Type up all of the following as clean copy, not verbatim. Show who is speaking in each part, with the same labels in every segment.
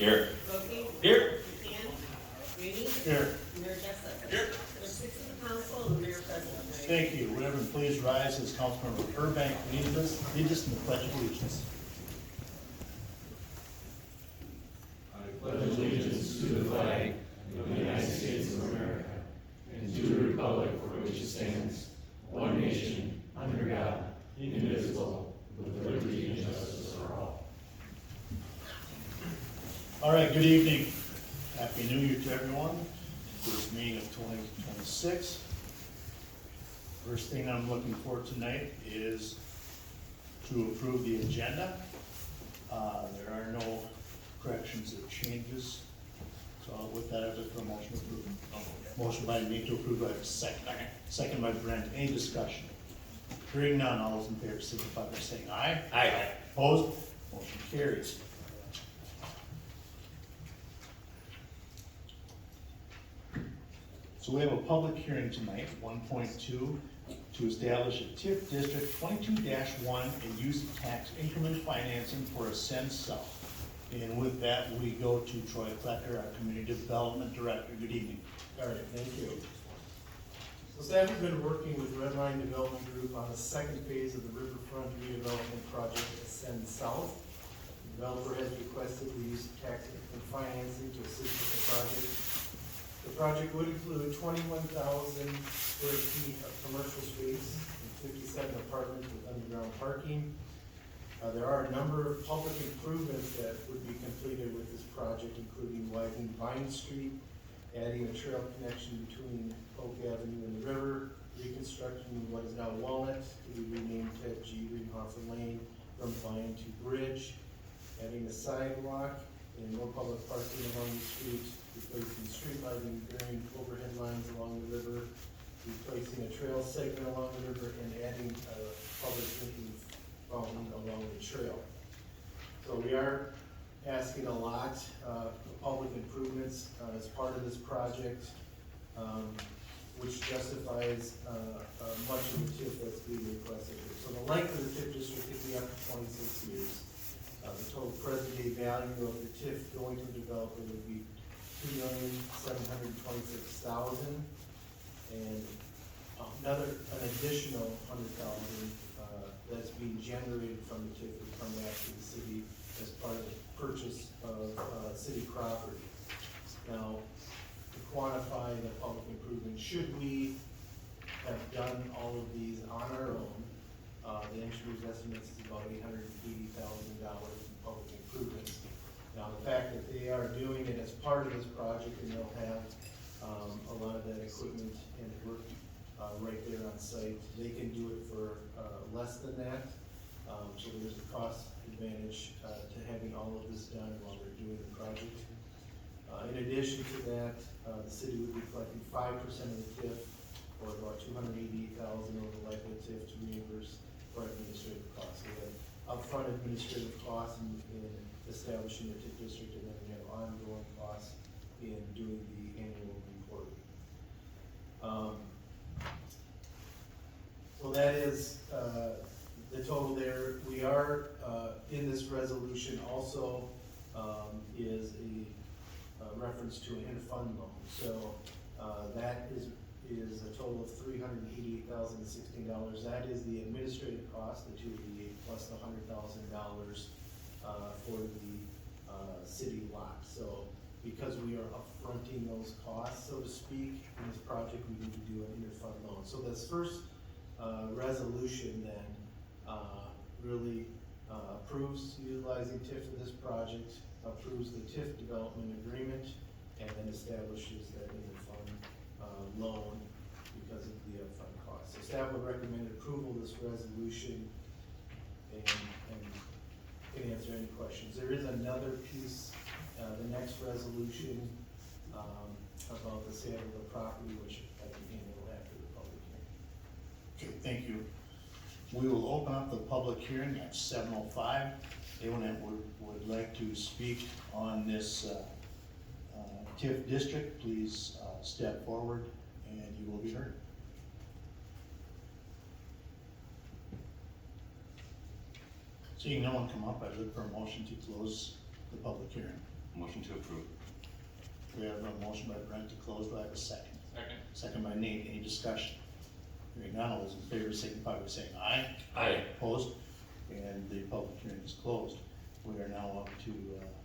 Speaker 1: Here.
Speaker 2: Roky?
Speaker 1: Here.
Speaker 2: McCann? Rainey?
Speaker 3: Here.
Speaker 2: Mayor Jessup?
Speaker 1: Here.
Speaker 2: There's 6 in the council and the mayor present.
Speaker 3: Thank you. Would everyone please rise as Councilmember Burbank leads us in the Pledge of Allegiance.
Speaker 4: I pledge allegiance to the flag of the United States of America and to the republic for which it stands, one nation, under God, indivisible, with liberty and justice for all.
Speaker 3: All right, good evening. Happy New Year to everyone. First meeting of 2026. First thing I'm looking for tonight is to approve the agenda. There are no corrections or changes. So with that, I look for a motion to approve. Motion by me to approve, I have a second. Second by Brent. Any discussion? Hearing none, all those in favor signify by saying aye.
Speaker 1: Aye.
Speaker 3: Opposed? Motion carries. So we have a public hearing tonight, 1.2, to establish a TIF District 22-1 and use of tax increment financing for Ascend South. And with that, we go to Troy Klecker, our Community Development Director. Good evening.
Speaker 5: All right, thank you. So staff has been working with Red Line Development Group on the second phase of the Riverfront redevelopment project, Ascend South. The developer has requested the use of tax increment financing to assist with the project. The project would include 21,000 square feet of commercial space and 57 apartments with underground parking. There are a number of public improvements that would be completed with this project, including widening Vine Street, adding a trail connection between Oak Avenue and the river, reconstructing what is now Walnut to be renamed Ted G. Greenhofer Lane from Vine to Bridge, adding a sidewalk and more public parking along the street, replacing street lighting, burying overhead lines along the river, replacing a trail segment along the river, and adding a public drinking fountain along the trail. So we are asking a lot of public improvements as part of this project, which justifies much of the TIF that's being requested here. So the length of the TIF district could be up to 26 years. The total present day value of the TIF going to the developer would be $2,726,000, and an additional $100,000 that's being generated from the TIF would come back to the city as part of the purchase of city property. Now, to quantify the public improvement, should we have done all of these on our own, the engineer's estimates is about $880,000 in public improvements. Now, the fact that they are doing it as part of this project and they'll have a lot of that equipment and work right there on site, they can do it for less than that. So there's a cost advantage to having all of this done while they're doing the project. In addition to that, the city would be collecting 5% of the TIF, or about $288,000 over the life of the TIF to reimburse for administrative costs. We have upfront administrative costs in establishing the TIF district, and then we have ongoing costs in doing the annual reporting. So that is the total there. We are, in this resolution also is a reference to an interfund loan. So that is a total of $388,016. That is the administrative cost, the $288 plus the $100,000 for the city lot. So because we are upfronting those costs, so to speak, in this project, we need to do an interfund loan. So this first resolution then really approves utilizing TIF for this project, approves the TIF development agreement, and then establishes that interfund loan because of the upfront cost. So staff would recommend approval of this resolution and can answer any questions. There is another piece, the next resolution about the sale of the property, which I can handle after the public hearing.
Speaker 3: Okay, thank you. We will open up the public hearing at 7:05. Anyone that would like to speak on this TIF district, please step forward and you will be heard. Seeing no one come up, I look for a motion to close the public hearing.
Speaker 4: Motion to approve.
Speaker 3: We have a motion by Brent to close, do I have a second?
Speaker 4: Second.
Speaker 3: Second by Nate, any discussion? Hearing none, all those in favor signify by saying aye.
Speaker 4: Aye.
Speaker 3: Opposed? And the public hearing is closed. We are now up to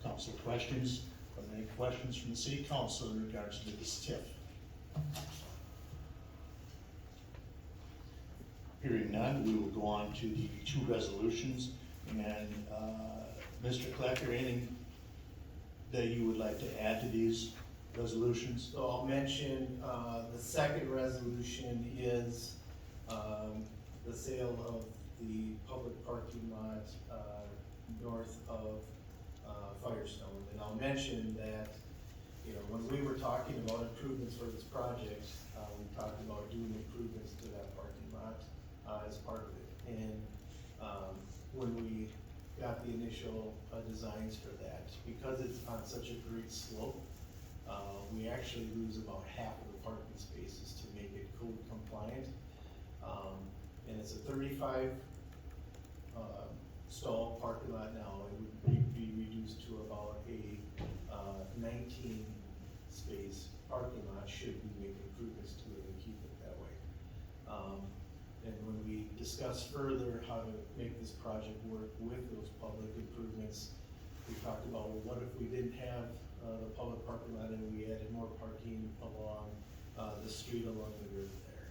Speaker 3: council questions. Are there any questions from the city council in regards to this TIF? Hearing none, we will go on to the two resolutions. And Mr. Klecker, anything that you would like to add to these resolutions?
Speaker 5: So I'll mention, the second resolution is, the sale of the public parking lot, north of, Firestone. And I'll mention that, you know, when we were talking about improvements for this project, we talked about doing improvements to that parking lot, as part of it. And, when we got the initial, designs for that, because it's on such a great slope, we actually lose about half of the parking spaces to make it code compliant. And it's a 35 stall parking lot now. It would be reduced to about a 19 space parking lot should we make improvements to it and keep it that way. And when we discuss further how to make this project work with those public improvements, we talked about, well, what if we didn't have the public parking lot and we added more parking along the street along the river there.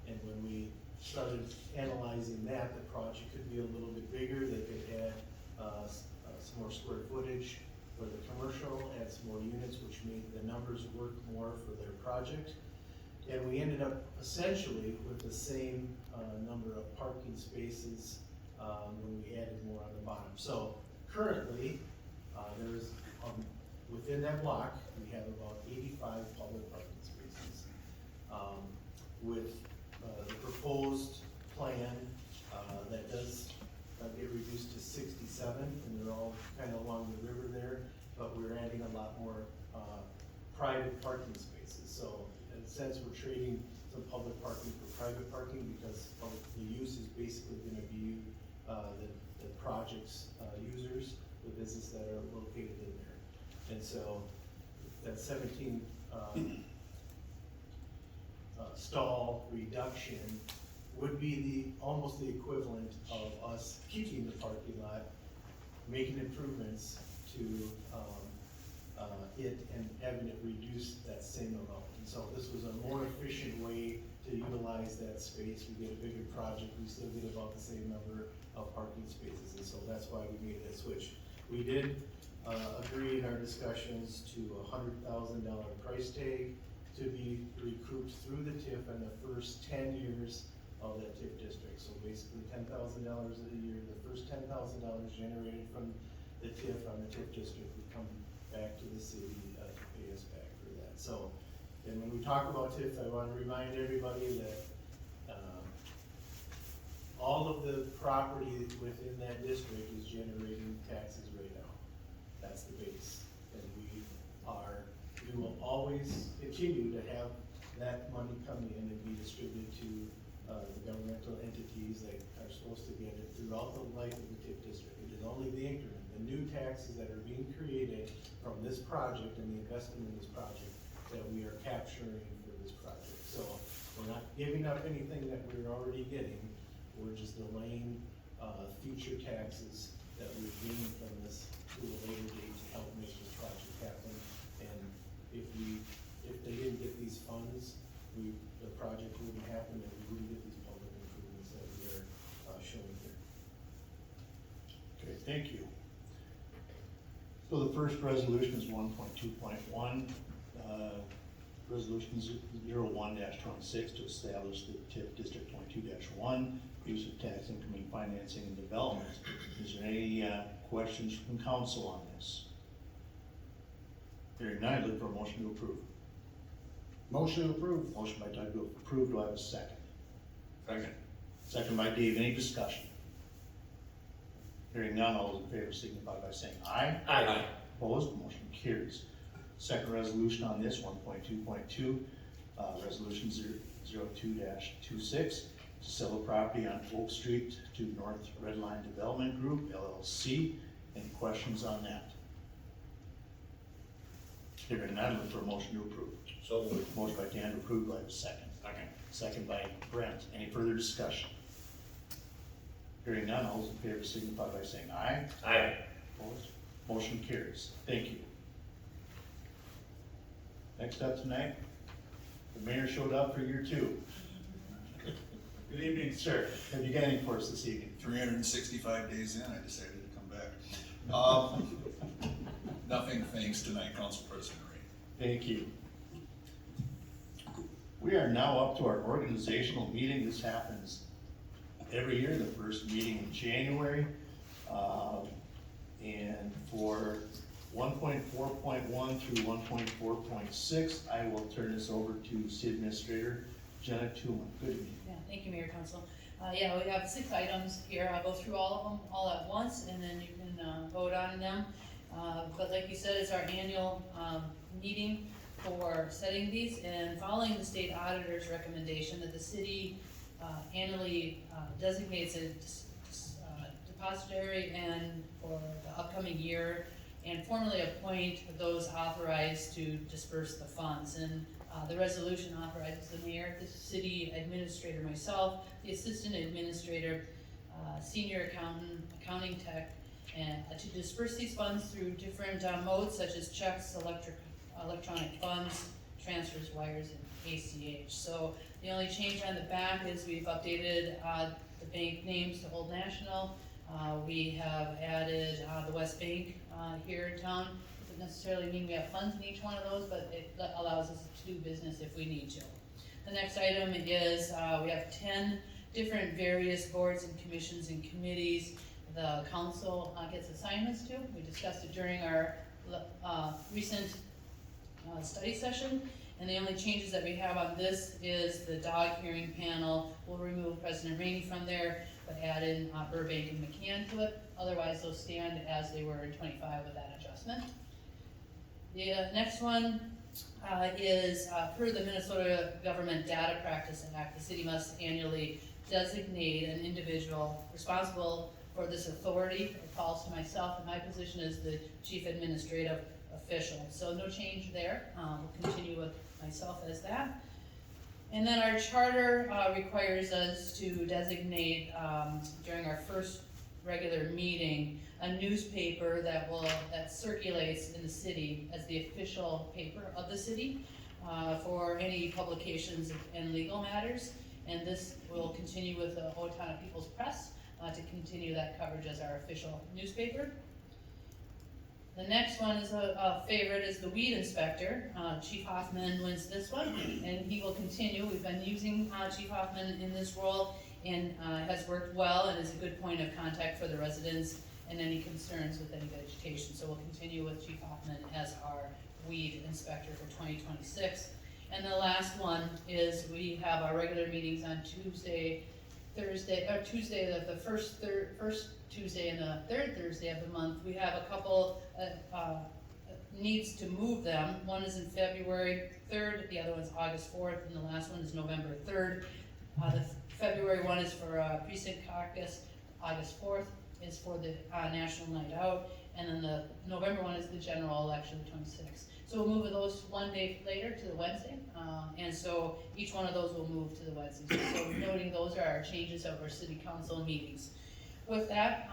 Speaker 5: And when we started analyzing that, the project could be a little bit bigger. They could add some more square footage for the commercial, add some more units, which made the numbers work more for their project. And we ended up essentially with the same number of parking spaces when we added more on the bottom. So currently, there's within that block, we have about 85 public parking spaces. With the proposed plan, that does get reduced to 67, and they're all kind of along the river there, but we're adding a lot more private parking spaces. So in a sense, we're trading some public parking for private parking because the use is basically gonna be the project's users, the business that are located in there. And so that 17 stall reduction would be almost the equivalent of us keeping the parking lot, making improvements to it and having it reduce that same amount. And so this was a more efficient way to utilize that space. We get a bigger project, we still get about the same number of parking spaces, and so that's why we made that switch. We did agree in our discussions to a $100,000 price tag to be recouped through the TIF in the first 10 years of that TIF district. So basically $10,000 a year, the first $10,000 generated from the TIF on the TIF district would come back to the city to pay us back for that. So, and when we talk about TIF, I want to remind everybody that all of the property within that district is generating taxes right now. That's the base. And we will always continue to have that money come in and be distributed to the governmental entities that are supposed to get it throughout the life of the TIF district. It is only the increment, the new taxes that are being created from this project and the investment in this project that we are capturing for this project. So we're not giving up anything that we're already getting. We're just delaying future taxes that we gain from this to a later date to help make this project happen. And if they didn't get these funds, the project wouldn't happen and we wouldn't get these public improvements that we are showing here.
Speaker 3: Okay, thank you. So the first resolution is 1.2.1, resolution 01-26 to establish the TIF District 22-1, use of tax income in financing and development. Is there any questions from council on this? Hearing none, look for a motion to approve.
Speaker 1: Motion approved.
Speaker 3: Motion by Doug to approve, do I have a second?
Speaker 4: Second.
Speaker 3: Second by Dave, any discussion? Hearing none, all those in favor signify by saying aye.
Speaker 4: Aye.
Speaker 3: Opposed, motion carries. Second resolution on this, 1.2.2, resolution 02-26, to sell a property on Oak Street to North Redline Development Group, LLC. Any questions on that? Hearing none, look for a motion to approve.
Speaker 1: So moved.
Speaker 3: Motion by Dan to approve, do I have a second?
Speaker 1: Second.
Speaker 3: Second by Brent. Any further discussion? Hearing none, all those in favor signify by saying aye.
Speaker 1: Aye.
Speaker 3: Opposed? Motion carries. Thank you. Next up tonight, the mayor showed up for year 2. Good evening, sir. Have you got any for us this evening?
Speaker 6: 365 days in, I decided to come back. Nothing thanks tonight, Council President Ray.
Speaker 3: Thank you. We are now up to our organizational meeting. This happens every year, the first meeting in January. And for 1.4.1 through 1.4.6, I will turn this over to City Administrator Jenna Tooman. Good evening.
Speaker 7: Yeah, thank you, Mayor Council. Yeah, we have 6 items here. I'll go through all of them all at once, and then you can vote on them. But like you said, it's our annual meeting for setting these, and following the state auditor's recommendation that the city annually designates a depository and for the upcoming year, and formally appoint those authorized to disperse the funds. And the resolution authorizes the mayor, the city administrator, myself, the assistant administrator, senior accountant, accounting tech, and to disperse these funds through different modes such as checks, electronic funds, transfers, wires, and ACH. So the only change on the back is we've updated the bank names to Old National. We have added the West Bank here in town. Doesn't necessarily mean we have funds in each one of those, but it allows us to do business if we need to. The next item is we have 10 different various boards and commissions and committees the council gets assignments to. We discussed it during our recent study session, and the only changes that we have on this is the dog hearing panel. We'll remove President Rainey from there, but add in Burbank and McCann to it. Otherwise, they'll stand as they were in 25 with that adjustment. The next one is per the Minnesota Government Data Practice Act, the city must annually designate an individual responsible for this authority. It falls to myself, and my position is the chief administrative official. So no change there. We'll continue with myself as that. And then our charter requires us to designate during our first regular meeting a newspaper that circulates in the city as the official paper of the city for any publications and legal matters. And this will continue with the Owatonna People's Press to continue that coverage as our official newspaper. The next one is a favorite, is the weed inspector. Chief Hoffman wins this one, and he will continue. We've been using Chief Hoffman in this role, and has worked well and is a good point of contact for the residents and any concerns with any vegetation. So we'll continue with Chief Hoffman as our weed inspector for 2026. And the last one is we have our regular meetings on Tuesday, the first Tuesday and the third Thursday of the month. We have a couple needs to move them. One is in February 3rd, the other one's August 4th, and the last one is November 3rd. The February one is for precinct caucus, August 4th is for the National Night Out, and then the November one is the general election, the 26th. So we'll move those one day later to the Wednesday, and so each one of those will move to the Wednesday. So noting those are our changes of our city council meetings. With that,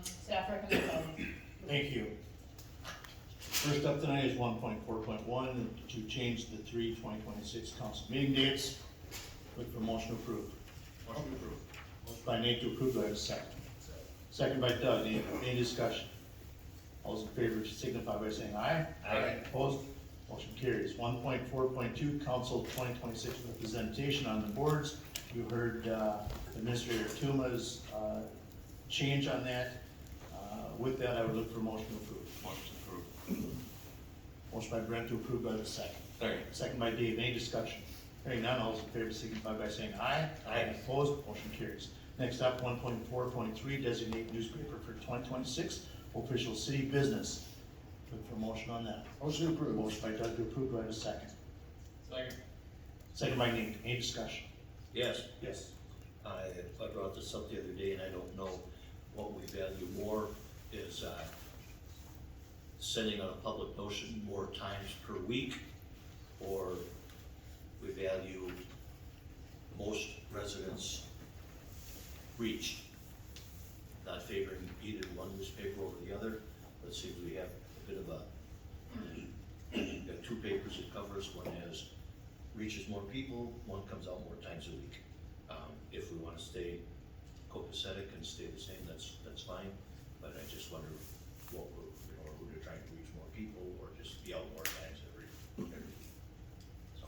Speaker 7: staff recommends all.
Speaker 3: Thank you. First up tonight is 1.4.1 to change the 2026 council meeting dates. Look for motion approved.
Speaker 6: Motion approved.
Speaker 3: Motion by Nate to approve, do I have a second? Second by Doug. Any discussion? All those in favor signify by saying aye.
Speaker 1: Aye.
Speaker 3: Opposed? Motion carries. 1.4.2 council 2026 representation on the boards. You heard Administrator Tuma's change on that. With that, I would look for motion to approve.
Speaker 6: Motion approved.
Speaker 3: Motion by Brent to approve, by the second.
Speaker 1: Second.
Speaker 3: Second by Dave. Any discussion? Hearing none, all those in favor signify by saying aye.
Speaker 1: Aye.
Speaker 3: Opposed? Motion carries. Next up, 1.4.3 designate newspaper for 2026 official city business. Look for motion on that.
Speaker 1: Motion approved.
Speaker 3: Motion by Doug to approve, do I have a second?
Speaker 1: Second.
Speaker 3: Second by Nate. Any discussion?
Speaker 8: Yes,
Speaker 3: Yes.
Speaker 8: I brought this up the other day, and I don't know what we value more is sending out a public notice more times per week, or we value most residents reached, not favoring either one newspaper over the other. Let's see, we have a bit of we have two papers that covers, one has reaches more people, one comes out more times a week. If we wanna stay copacetic and stay the same, that's fine, but I just wonder what we're, are we trying to reach more people, or just be out more times every week? So,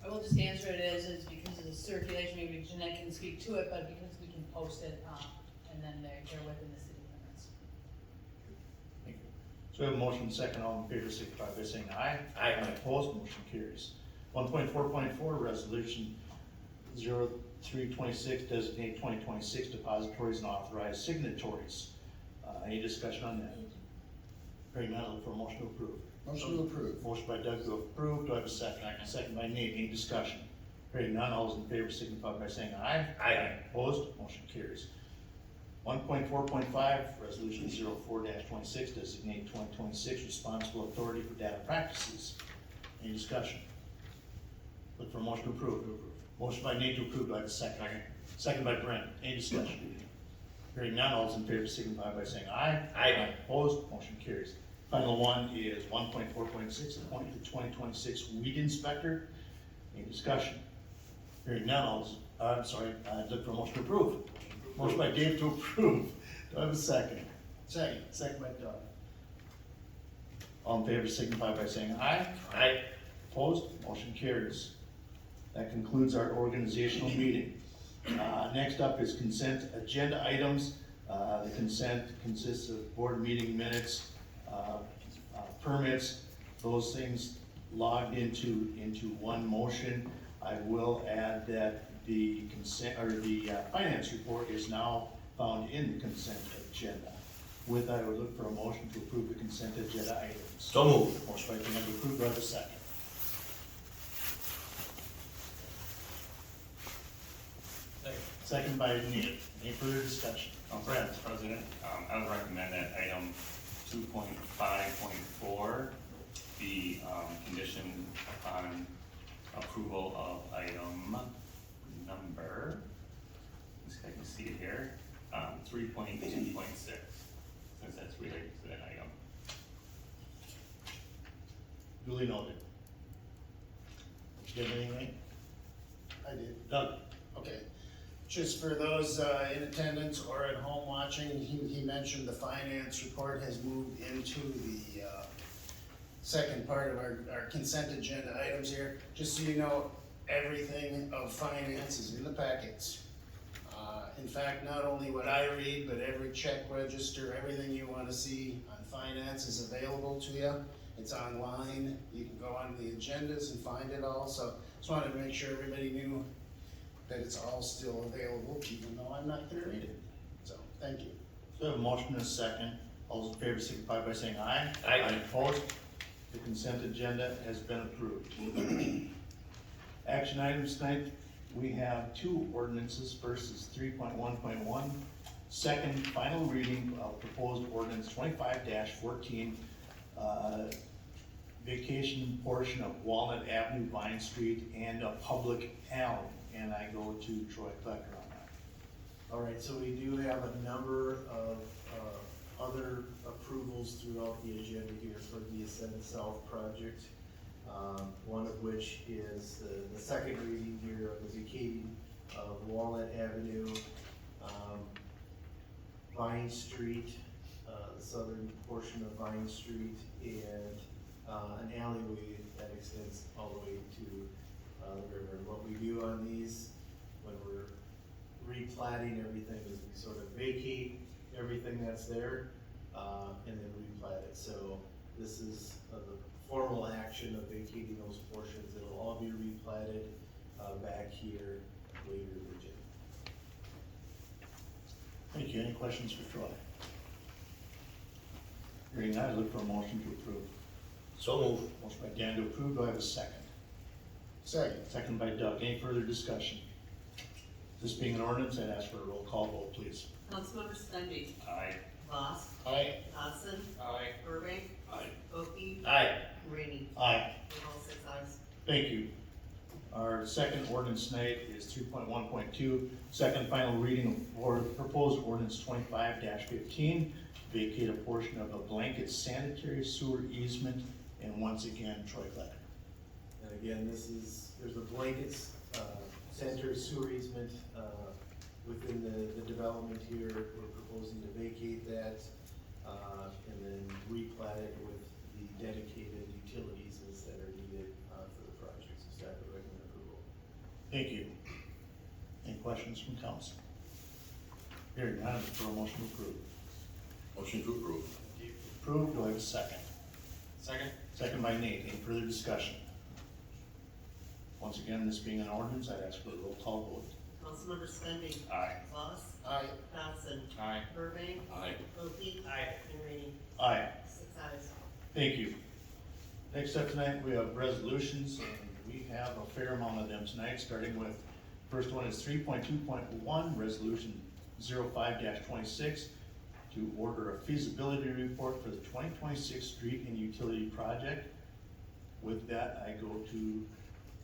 Speaker 7: I will just answer it as because of the circulation, maybe Jeanette can speak to it, but because we can post it, and then they're within the city limits.
Speaker 3: Thank you. So we have a motion second, all in favor, signify by saying aye.
Speaker 8: Aye.
Speaker 3: Opposed, motion carries. 1.4.4, resolution 0326, designate 2026 depositories and authorize signatories. Any discussion on that? Hearing none, look for a motion to approve.
Speaker 9: Motion to approve.
Speaker 3: Motion by Doug to approve, do I have a second? Second by Nate, any discussion? Hearing none, all those in favor signify by saying aye.
Speaker 8: Aye.
Speaker 3: Opposed, motion carries. 1.4.5, resolution 04-26, designate 2026 responsible authority for data practices. Any discussion? Look for a motion to approve. Motion by Nate to approve, do I have a second? Second by Brent, any discussion? Hearing none, all those in favor signify by saying aye.
Speaker 8: Aye.
Speaker 3: Opposed, motion carries. Final one is 1.4.6, appoint the 2026 weed inspector. Any discussion? Hearing none, all those, I'm sorry, look for a motion to approve. Motion by Dave to approve. Do I have a second?
Speaker 9: Second.
Speaker 3: Second by Doug. All in favor signify by saying aye.
Speaker 8: Aye.
Speaker 3: Opposed, motion carries. That concludes our organizational meeting. Next up is consent agenda items. The consent consists of board meeting minutes, permits, those things logged into one motion. I will add that the consent, or the finance report is now found in the consent agenda. With that, I would look for a motion to approve the consent agenda items.
Speaker 8: So moved.
Speaker 3: Motion by Dan to approve, do I have a second? Second by Nate. Any further discussion? Brent.
Speaker 10: Mr. President, I would recommend that item 2.5.4 be conditioned upon approval of item number, let's see if I can see it here, 3.2.6, since that's related to that item.
Speaker 3: Duly noted. Do you have anything?
Speaker 9: I did.
Speaker 3: Doug?
Speaker 9: Okay. Just for those in attendance or at home watching, he mentioned the finance report has moved into the second part of our consent agenda items here. Just so you know, everything of finance is in the packets. In fact, not only what I read, but every check register, everything you want to see on finance is available to you. It's online. You can go on the agendas and find it all. So just wanted to make sure everybody knew that it's all still available, even though I'm not gonna read it. So, thank you.
Speaker 3: So we have a motion and a second. All those in favor signify by saying aye.
Speaker 8: Aye.
Speaker 3: Opposed? The consent agenda has been approved. Action items tonight, we have two ordinances. First is 3.1.1, second final reading of proposed ordinance 25-14, vacation portion of Walnut Avenue, Vine Street, and a public alley. And I go to Troy Klecker on that.
Speaker 5: All right, so we do have a number of other approvals throughout the agenda here for the Ascend South project. One of which is the second reading here of the vacating of Walnut Avenue, Vine Street, the southern portion of Vine Street, and an alleyway that extends all the way to the river. And what we do on these, when we're replatting everything, is we sort of vacate everything that's there, and then replat it. So this is the formal action of vacating those portions. It'll all be replatted back here later in the agenda.
Speaker 3: Thank you. Any questions for Troy? Hearing none, I look for a motion to approve.
Speaker 8: So moved.
Speaker 3: Motion by Dan to approve, do I have a second?
Speaker 9: Second.
Speaker 3: Second by Doug. Any further discussion? This being an ordinance, I'd ask for a roll call vote, please.
Speaker 2: Councilmember Spendy.
Speaker 10: Aye.
Speaker 2: Voss.
Speaker 9: Aye.
Speaker 2: Dodson.
Speaker 1: Aye.
Speaker 2: Burbank.
Speaker 6: Aye.
Speaker 2: Opie.
Speaker 9: Aye.
Speaker 2: Rainey.
Speaker 3: Aye.
Speaker 2: All six ayes.
Speaker 3: Thank you. Our second ordinance tonight is 3.1.2, second final reading for proposed ordinance 25-15, vacate a portion of a blanket sanitary sewer easement, and once again, Troy Klecker.
Speaker 5: And again, there's a blanket, sanitary sewer easement, within the development here. We're proposing to vacate that, and then replat it with the dedicated utilities that are needed, for the project. So staff would recommend approval.
Speaker 3: Thank you. Any questions from council? Hearing none, for a motion to approve.
Speaker 6: Motion to approve.
Speaker 3: Approved, do I have a second?
Speaker 1: Second?
Speaker 3: Second by Nate, any further discussion? Once again, this being an ordinance, I'd ask for a roll call vote.
Speaker 2: Councilmember Spendy.
Speaker 10: Aye.
Speaker 2: Voss.
Speaker 9: Aye.
Speaker 2: Dodson.
Speaker 1: Aye.
Speaker 2: Burbank.
Speaker 6: Aye.
Speaker 2: Opie. And Rainey.
Speaker 3: Aye.
Speaker 2: Six ayes.
Speaker 3: Thank you. Next up tonight, we have resolutions, and we have a fair amount of them tonight, starting with, first one is 3.2.1, resolution 05-26, to order a feasibility report for the 2026 street and utility project. With that, I go to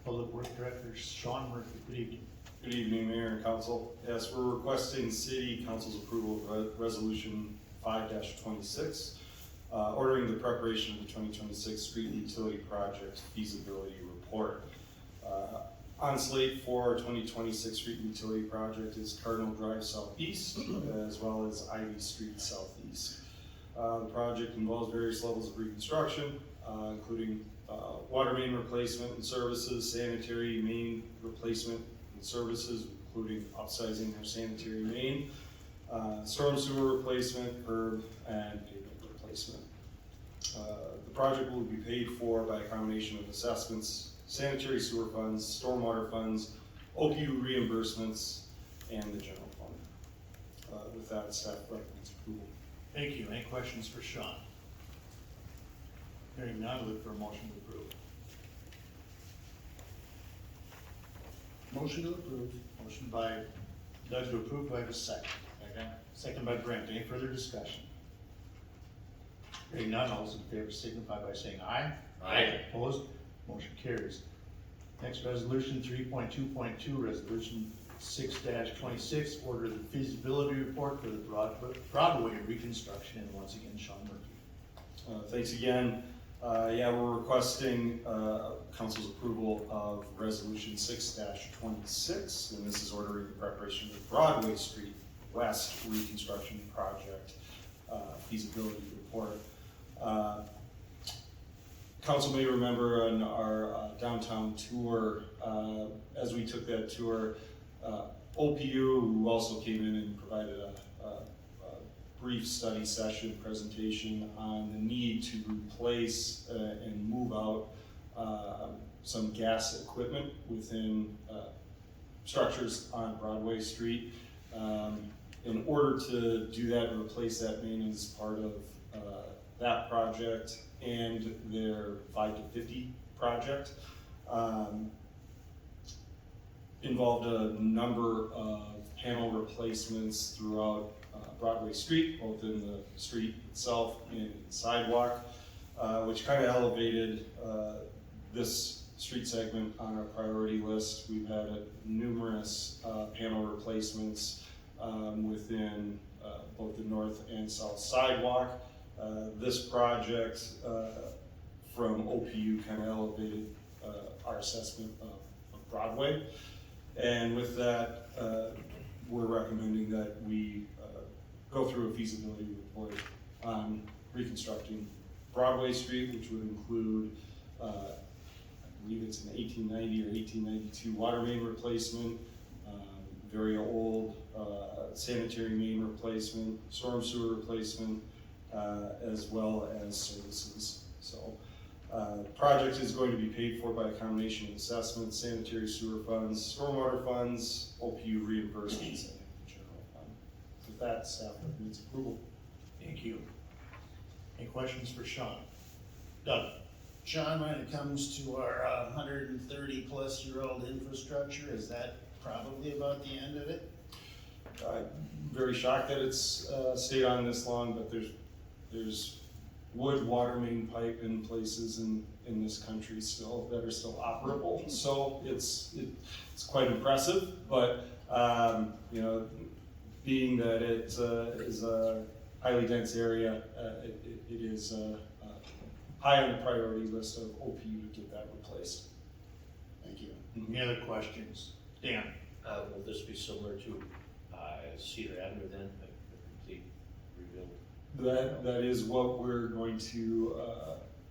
Speaker 3: Public Works Director Sean Murphy. Good evening.
Speaker 11: Good evening, Mayor and Council. Yes, we're requesting City Council's approval of Resolution 5-26, ordering the preparation of the 2026 Street and Utility Project Feasibility Report. On slate for our 2026 Street and Utility Project is Cardinal Drive Southeast, as well as Ivy Street Southeast. The project involves various levels of reconstruction, including water main replacement and services, sanitary main replacement and services, including upsizing our sanitary main, storm sewer replacement, curb, and pavement replacement. The project will be paid for by a combination of assessments, sanitary sewer funds, stormwater funds, OPU reimbursements, and the general fund. With that, staff recommends approval.
Speaker 3: Thank you. Any questions for Sean? Hearing none, look for a motion to approve.
Speaker 9: Motion to approve.
Speaker 3: Motion by Doug to approve, do I have a second?
Speaker 1: Second?
Speaker 3: Second by Brent, any further discussion? Hearing none, all those in favor signify by saying aye.
Speaker 1: Aye.
Speaker 3: Opposed? Motion carries. Next resolution, 3.2.2, resolution 6-26, order the feasibility report for the Broadway reconstruction, and once again, Sean Murphy.
Speaker 11: Thanks again. We're requesting council's approval of resolution 6-26, and this is ordering the preparation of the Broadway Street West Reconstruction Project feasibility report. Council may remember on our downtown tour, as we took that tour, OPU, who also came in and provided a brief study session presentation on the need to replace and move out some gas equipment within structures on Broadway Street. In order to do that and replace that main as part of that project and their 5 to 50 project, involved a number of panel replacements throughout Broadway Street, both in the street itself and the sidewalk, which kind of elevated this street segment on our priority list. We've had numerous panel replacements within both the north and south sidewalk. This project from OPU kind of elevated our assessment of Broadway. And with that, we're recommending that we go through a feasibility report on reconstructing Broadway Street, which would include, I believe it's an 1890 or 1892 water main replacement, very old sanitary main replacement, storm sewer replacement, as well as services. So, project is going to be paid for by a combination of assessments, sanitary sewer funds, stormwater funds, OPU reimbursements, and the general fund. With that, staff recommends approval.
Speaker 3: Thank you. Any questions for Sean? Doug?
Speaker 9: Sean, when it comes to our 130-plus-year-old infrastructure, is that probably about the end of it.
Speaker 11: I'm very shocked that it's stayed on this long, but there's wood water main pipe in places in this country still that are still operable. So it's quite impressive, but you know, being that it is a highly dense area, it is high on the priority list of OPU to get that replaced.
Speaker 9: Thank you.
Speaker 3: Any other questions? Dan?
Speaker 8: Will this be similar to Cedar Avenue then, a complete rebuild?
Speaker 11: That is what we're going to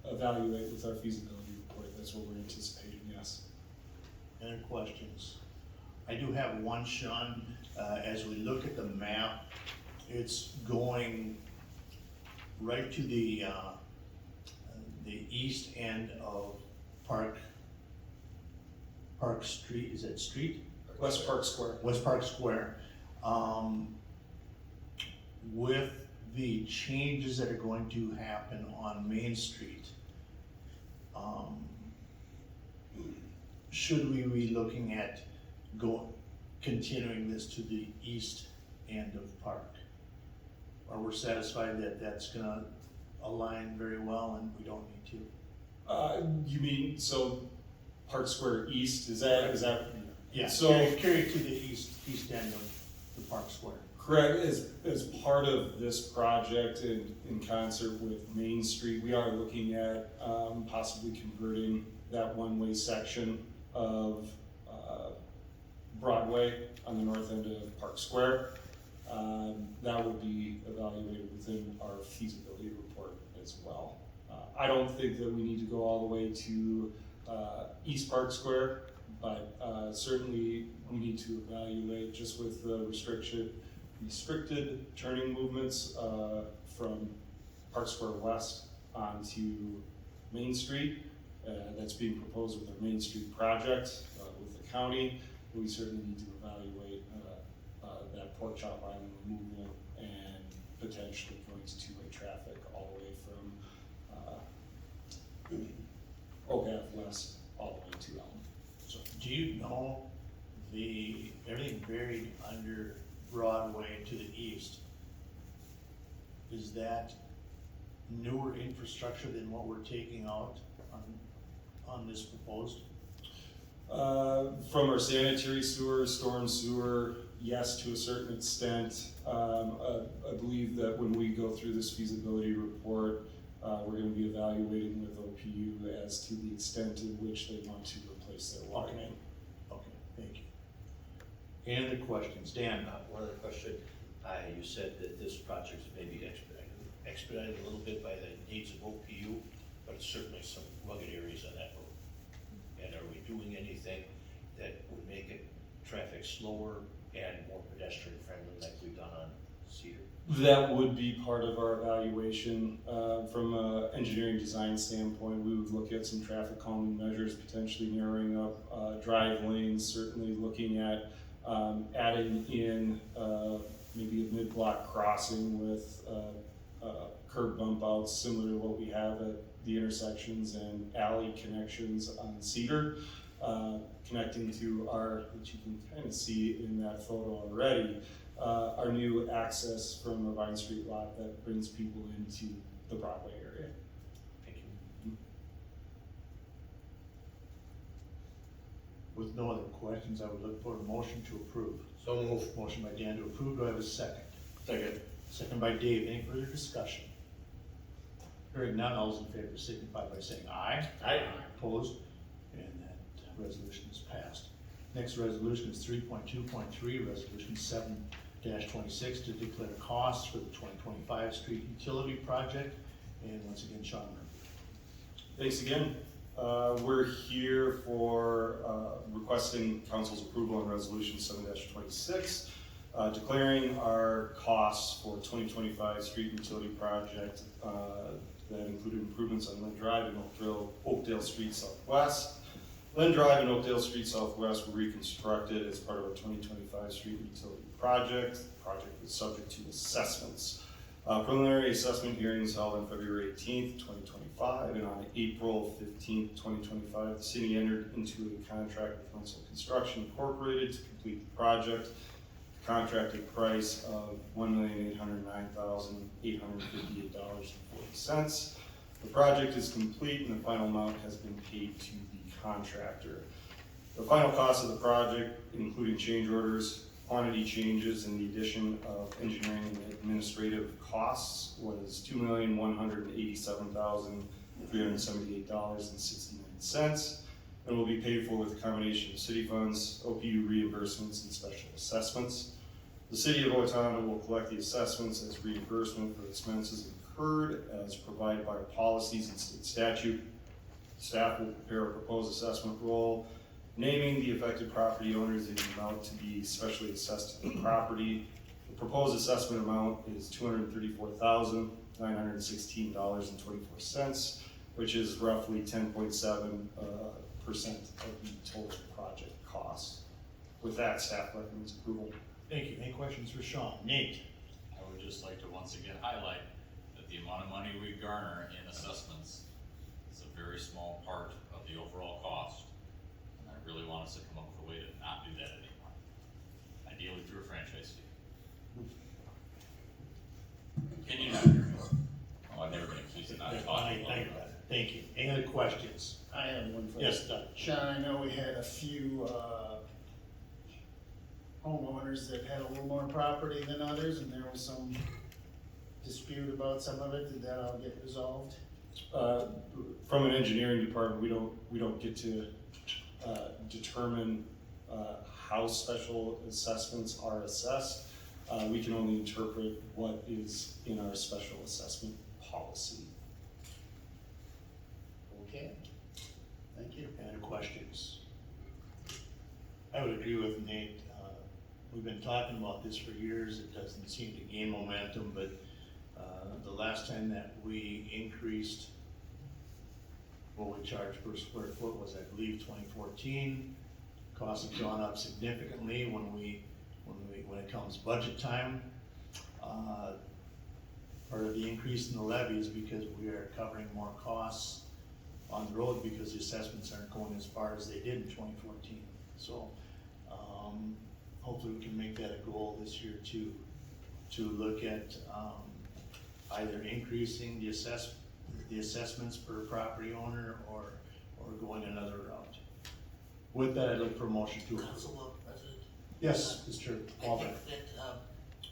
Speaker 11: evaluate with our feasibility report. That's what we're anticipating, yes.
Speaker 3: Any questions? I do have one, Sean. As we look at the map, it's going right to the east end of Park Street. Is that street?
Speaker 11: West Park Square.
Speaker 3: West Park Square. With the changes that are going to happen on Main Street, should we be looking at continuing this to the east end of Park? Or we're satisfied that that's gonna align very well and we don't need to?
Speaker 11: You mean, so Park Square East, is that?
Speaker 3: Yeah,
Speaker 11: So-
Speaker 3: carry it to the east end of the Park Square.
Speaker 11: Correct, as part of this project and in concert with Main Street, we are looking at possibly converting that one-way section of Broadway on the north end of Park Square. That will be evaluated within our feasibility report as well. I don't think that we need to go all the way to East Park Square, but certainly we need to evaluate just with the restricted turning movements from Park Square West onto Main Street. That's being proposed with our Main Street project with the county. We certainly need to evaluate that pork chop island removal and potentially going to two-way traffic all the way from Oak Ave West all the way to Elm.
Speaker 3: So do you know everything buried under Broadway to the east, is that newer infrastructure than what we're taking out on this proposed?
Speaker 11: From our sanitary sewer, storm sewer, yes, to a certain extent. I believe that when we go through this feasibility report, we're gonna be evaluating with OPU as to the extent in which they want to replace their water main.
Speaker 3: Okay, thank you. Any other questions? Dan?
Speaker 8: One other question, you said that this project's maybe expedited a little bit by the needs of OPU, but it's certainly some rugged areas on that road. And are we doing anything that would make it traffic slower and more pedestrian friendly like we've done on Cedar?
Speaker 11: That would be part of our evaluation. From an engineering design standpoint, we would look at some traffic calming measures, potentially narrowing up drive lanes, certainly looking at adding in maybe a mid-block crossing with curb bump outs similar to what we have at the intersections and alley connections on Cedar, connecting to our, which you can kind of see in that photo already, our new access from the Vine Street lot that brings people into the Broadway area.
Speaker 8: Thank you.
Speaker 3: With no other questions, I would look for a motion to approve.
Speaker 6: So move.
Speaker 3: Motion by Dan to approve, do I have a second?
Speaker 6: Second.
Speaker 3: Second by Dave, any further discussion? Hearing none, all those in favor signify by saying aye.
Speaker 6: Aye.
Speaker 3: Opposed? And that resolution is passed. Next resolution is 3.2.3, resolution 7-26 to declare costs for the 2025 street utility project. And once again, Sean Murphy.
Speaker 11: Thanks again. We're here for requesting council's approval on resolution 7-26, declaring our costs for 2025 street utility project that included improvements on Lynn Drive and Oakdale Street Southwest. Lynn Drive and Oakdale Street Southwest were reconstructed as part of our 2025 street utility project. The project is subject to assessments. Preliminary assessment hearings held on February 18th, 2025, and on April 15th, 2025, the city entered into a contract with Rensselaer Construction Incorporated to complete the project. Contracted price of $1,809,858.40. The project is complete and the final amount has been paid to the contractor. The final cost of the project, including change orders, quantity changes, and the addition of engineering and administrative costs, was $2,187,378.69, and will be paid for with a combination of city funds, OPU reimbursements, and special assessments. The city of Owatonna will collect the assessments as reimbursement for expenses incurred as provided by our policies and state statute. Staff will prepare a proposed assessment roll, naming the affected property owners and the amount to be specially assessed to the property. The proposed assessment amount is $234,916.24, which is roughly 10.7% of the total project cost. With that, staff recommends approval.
Speaker 3: Thank you. Any questions for Sean? Nate?
Speaker 1: I would just like to once again highlight that the amount of money we garner in assessments is a very small part of the overall cost. And I really want us to come up with a way to not do that anymore. Ideally through a franchise fee. Can you not hear me? Oh, I'm never gonna accuse it not talking.
Speaker 3: Thank you. Any other questions?
Speaker 9: I have one for you.
Speaker 3: Yes, Doug.
Speaker 9: Sean, I know we had a few, homeowners that had a little more property than others, and there was some dispute about some of it. Did that all get resolved?
Speaker 11: From an engineering department, we don't get to determine how special assessments are assessed. We can only interpret what is in our special assessment policy.
Speaker 9: Okay, thank you.
Speaker 3: Any questions? I would agree with Nate. We've been talking about this for years. It doesn't seem to gain momentum, but the last time that we increased what we charge per square foot was, I believe, 2014. Costs have gone up significantly when it comes budget time. Part of the increase in the levy is because we are covering more costs on the road because the assessments aren't going as far as they did in 2014. So hopefully we can make that a goal this year to look at either increasing the assessments per property owner or going another route. With that, I'd look for a motion to approve.
Speaker 2: Council President?
Speaker 3: Yes, Mr.
Speaker 2: I
Speaker 3: Walden.
Speaker 2: think that,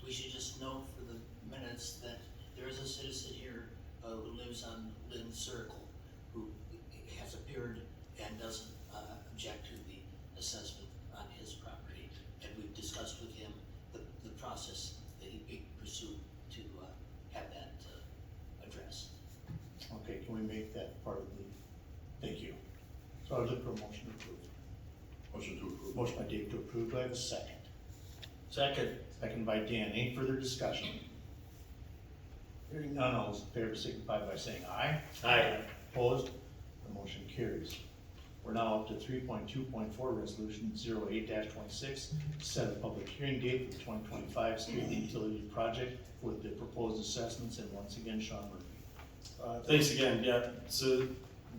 Speaker 2: we should just note for the minutes that there is a citizen here, who lives on Lynn Circle, who has appeared and doesn't, object to the assessment on his property. And we've discussed with him the process that he pursued to, have that, addressed.
Speaker 3: Okay, can we make that part of the, thank you. So I'd look for a motion to approve.
Speaker 6: Motion to approve.
Speaker 3: Motion by Dave to approve, do I have a second?
Speaker 8: Second.
Speaker 3: Second by Dan, any further discussion? Hearing none, all those in favor signify by saying aye.
Speaker 8: Aye.
Speaker 3: Opposed? The motion carries. We're now up to 3.2.4, resolution 08-26, set a public hearing date for the 2025 street utility project with the proposed assessments, and once again, Sean Murphy.
Speaker 11: Thanks again. Yeah, so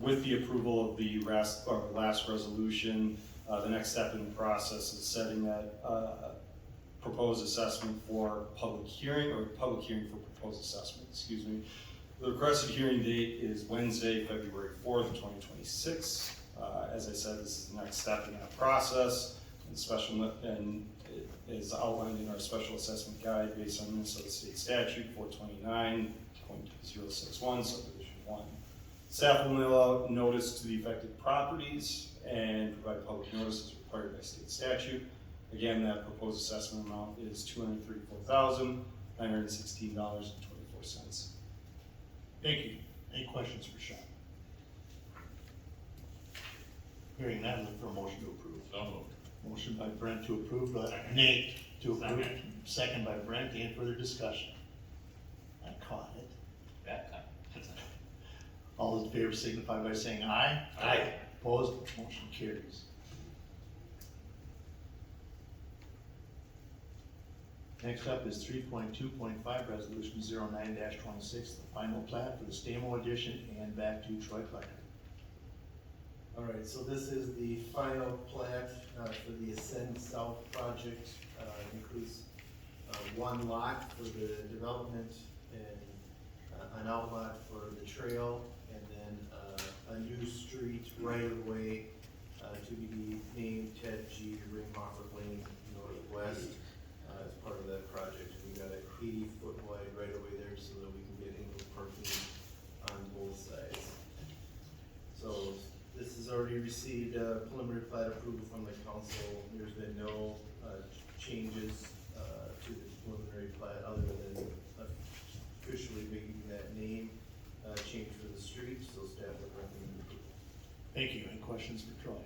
Speaker 11: with the approval of the last resolution, the next step in the process is setting that proposed assessment for public hearing, or public hearing for proposed assessment, excuse me. The requested hearing date is Wednesday, February 4th, 2026. As I said, this is the next step in that process, and it is outlined in our special assessment guide based on Minnesota State Statute 429.061, subdivision 1. Staff will mail out notice to the affected properties and provide public notice as required by state statute. Again, that proposed assessment amount is $234,916.24.
Speaker 3: Thank you. Any questions for Sean? Hearing none, look for a motion to approve.
Speaker 1: So moved.
Speaker 3: Motion by Brent to approve, Nate to approve. Second by Brent, any further discussion? I caught it.
Speaker 1: That time.
Speaker 3: All those in favor signify by saying aye.
Speaker 8: Aye.
Speaker 3: Opposed? Motion carries. Next up is 3.2.5, resolution 09-26, the final plat for the Stamo addition and back to Troy Collector.
Speaker 5: All right, so this is the final plat for the Ascend South project. It includes one lot for the development and an outlot for the trail, and then a new street right of way to be named Ted G. Ringhofer Lane Northwest as part of that project. We got an 80-foot wide right of way there so that we can get indoor parking on both sides. So this has already received preliminary plat approval from the council. There's been no changes to the preliminary plat other than officially making that name change for the street, so staff would recommend approval.
Speaker 3: Thank you. Any questions for Troy?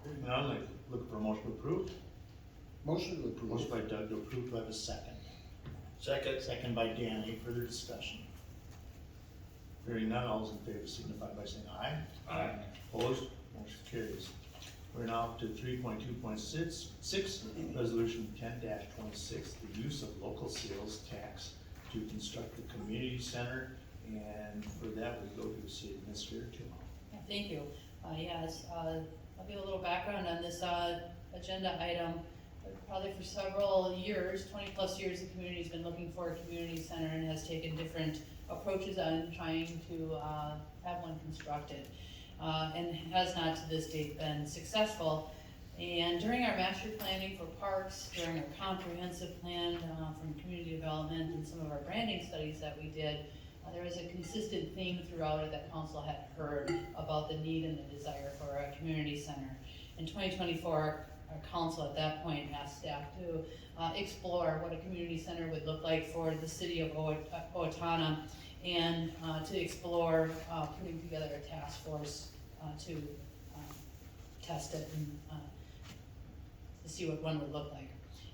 Speaker 3: Hearing none, I'd like to look for a motion to approve.
Speaker 9: Motion to approve.
Speaker 3: Motion by Doug to approve, do I have a second?
Speaker 8: Second.
Speaker 3: Second by Dan, any further discussion? Hearing none, all those in favor signify by saying aye.
Speaker 10: Aye.
Speaker 3: Opposed, motion carries. We're now up to 3.2.6, resolution 10-26, the use of local sales tax to construct the community center, and for that we go to City Administrator Tim.
Speaker 7: Yeah, thank you. Yes, I'll give a little background on this agenda item. Probably for several years, 20+ years, the community's been looking for a community center and has taken different approaches on trying to have one constructed, and has not to this date been successful. And during our master planning for parks, during our comprehensive plan from community development and some of our branding studies that we did, there was a consistent theme throughout it that council had heard about the need and the desire for a community center. In 2024, our council at that point asked staff to explore what a community center would look like for the city of Owatonna, and to explore putting together a task force to test it and to see what one would look like.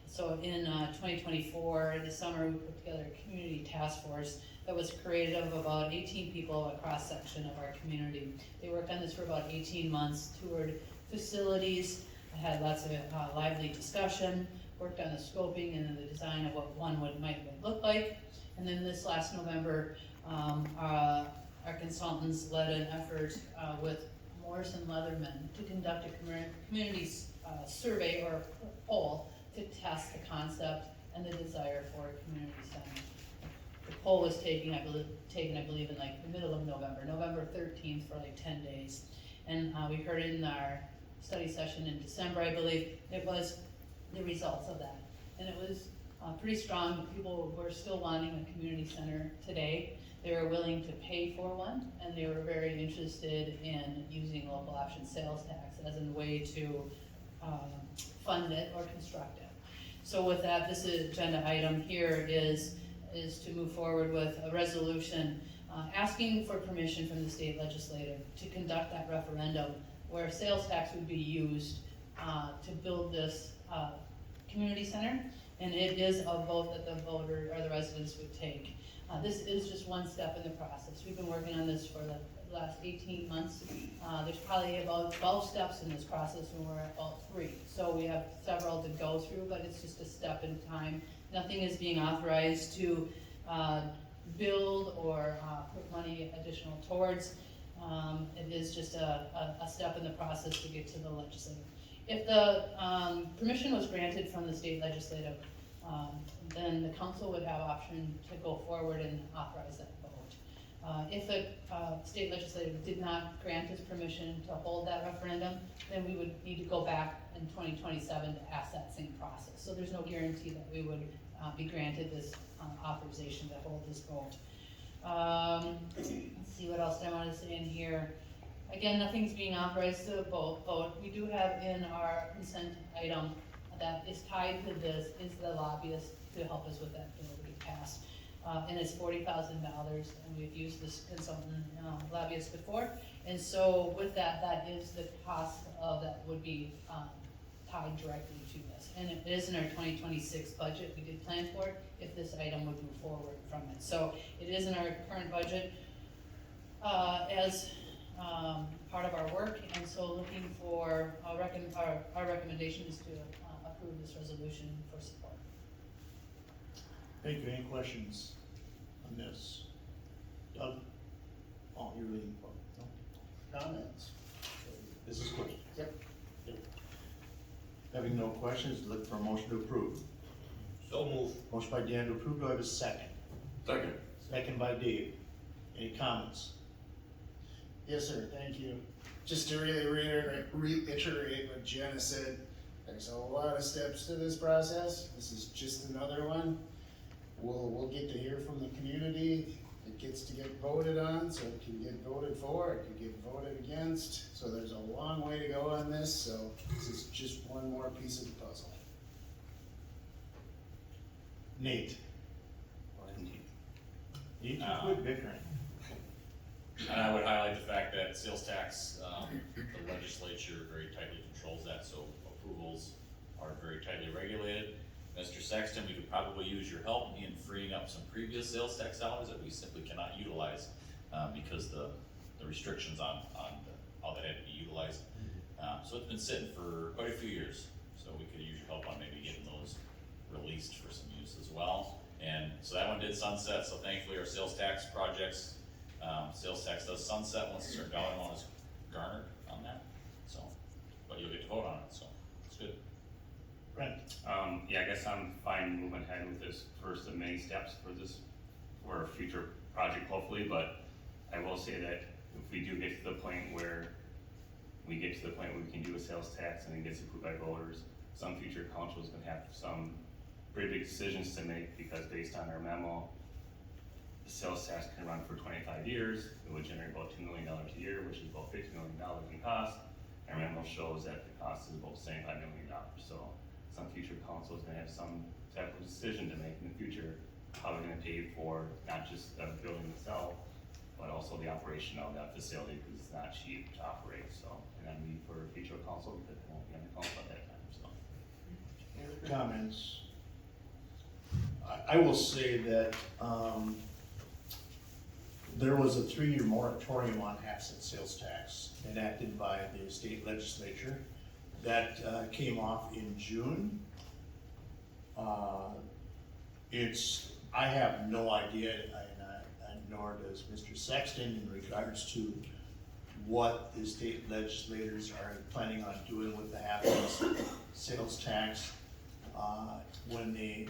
Speaker 7: So in 2024, this summer, we put together a community task force that was created of about 18 people, a cross-section of our community. They worked on this for about 18 months, toured facilities, had lots of lively discussion, worked on the scoping and the design of what one might look like. And then this last November, our consultants led an effort with Morrison Leatherman to conduct a community survey or poll to test the concept and the desire for a community center. The poll was taken, I believe, in like the middle of November 13th, for like 10 days. And we heard it in our study session in December, I believe. It was the results of that. And it was pretty strong. People were still wanting a community center today. They were willing to pay for one, and they were very interested in using local option sales tax as a way to fund it or construct it. So with that, this agenda item here is to move forward with a resolution asking for permission from the state legislature to conduct that referendum where sales tax would be used to build this community center, and it is a vote that the voter or the residents would take. This is just one step in the process. We've been working on this for the last 18 months. There's probably about 12 steps in this process, and we're at about 3. So we have several to go through, but it's just a step in time. Nothing is being authorized to build or put money additional towards. It is just a step in the process to get to the legislature. If the permission was granted from the state legislative, then the council would have option to go forward and authorize that vote. If the state legislative did not grant us permission to hold that referendum, then we would need to go back in 2027 to ask that same process. So there's no guarantee that we would be granted this authorization to hold this vote. Let's see what else I want to say in here. Again, nothing's being authorized to vote. We do have in our consent item that is tied to this is the lobbyist to help us with that bill to get passed. And it's $40,000, and we've used this consultant lobbyist before. And so with that, that is the cost of that would be tied directly to this. And it is in our 2026 budget. We did plan for it if this item would move forward from it. So it is in our current budget as part of our work. And so looking for our recommendation is to approve this resolution for support.
Speaker 3: Thank you. Any questions on this? Doug? Oh, you're reading, no?
Speaker 9: Comments?
Speaker 3: This is good.
Speaker 9: Yep.
Speaker 3: Having no questions, look for a motion to approve.
Speaker 8: So move.
Speaker 3: Motion by Dan to approve, do I have a second?
Speaker 6: Second.
Speaker 3: Second by Dave. Any comments?
Speaker 9: Yes, sir, thank you. Just to really reiterate what Jenna said, there's a lot of steps to this process. This is just another one. We'll get to hear from the community. It gets to get voted on, so it can get voted for, it can get voted against. So there's a long way to go on this, so this is just one more piece of the puzzle.
Speaker 3: Nate? Nate,
Speaker 1: Uh,
Speaker 3: quit bickering.
Speaker 1: And I would highlight the fact that sales tax, the legislature very tightly controls that, so approvals are very tightly regulated. Mr. Sexton, we could probably use your help in freeing up some previous sales tax dollars that we simply cannot utilize, because the restrictions on how that had to be utilized. So it's been sitting for quite a few years, so we could use your help on maybe getting those released for some use as well. And so that one did sunset, so thankfully our sales tax projects, sales tax does sunset once a certain dollar amount is garnered on that, so, but you'll get to vote on it, so it's good.
Speaker 3: Brent?
Speaker 10: Yeah, I guess I'm fine moving ahead with this first of many steps for a future project hopefully, but I will say that if we do get to the point where we can do a sales tax and it gets approved by voters, some future council is gonna have some pretty big decisions to make, because based on our memo, the sales tax can run for 25 years, it would generate about $2 million a year, which is about $50 million in cost. Our memo shows that the cost is about $75 million, so some future council is gonna have some type of decision to make in the future, how they're gonna pay for not just the building itself, but also the operation of that facility, because it's not cheap to operate, so, and that'd be for future council, because they won't be on the council at that time, so.
Speaker 3: Any other comments? I will say that, there was a 3-year moratorium on asset sales tax enacted by the state legislature that came off in June. I have no idea, and nor does Mr. Sexton, in regards to what the state legislators are planning on doing with the asset sales tax when they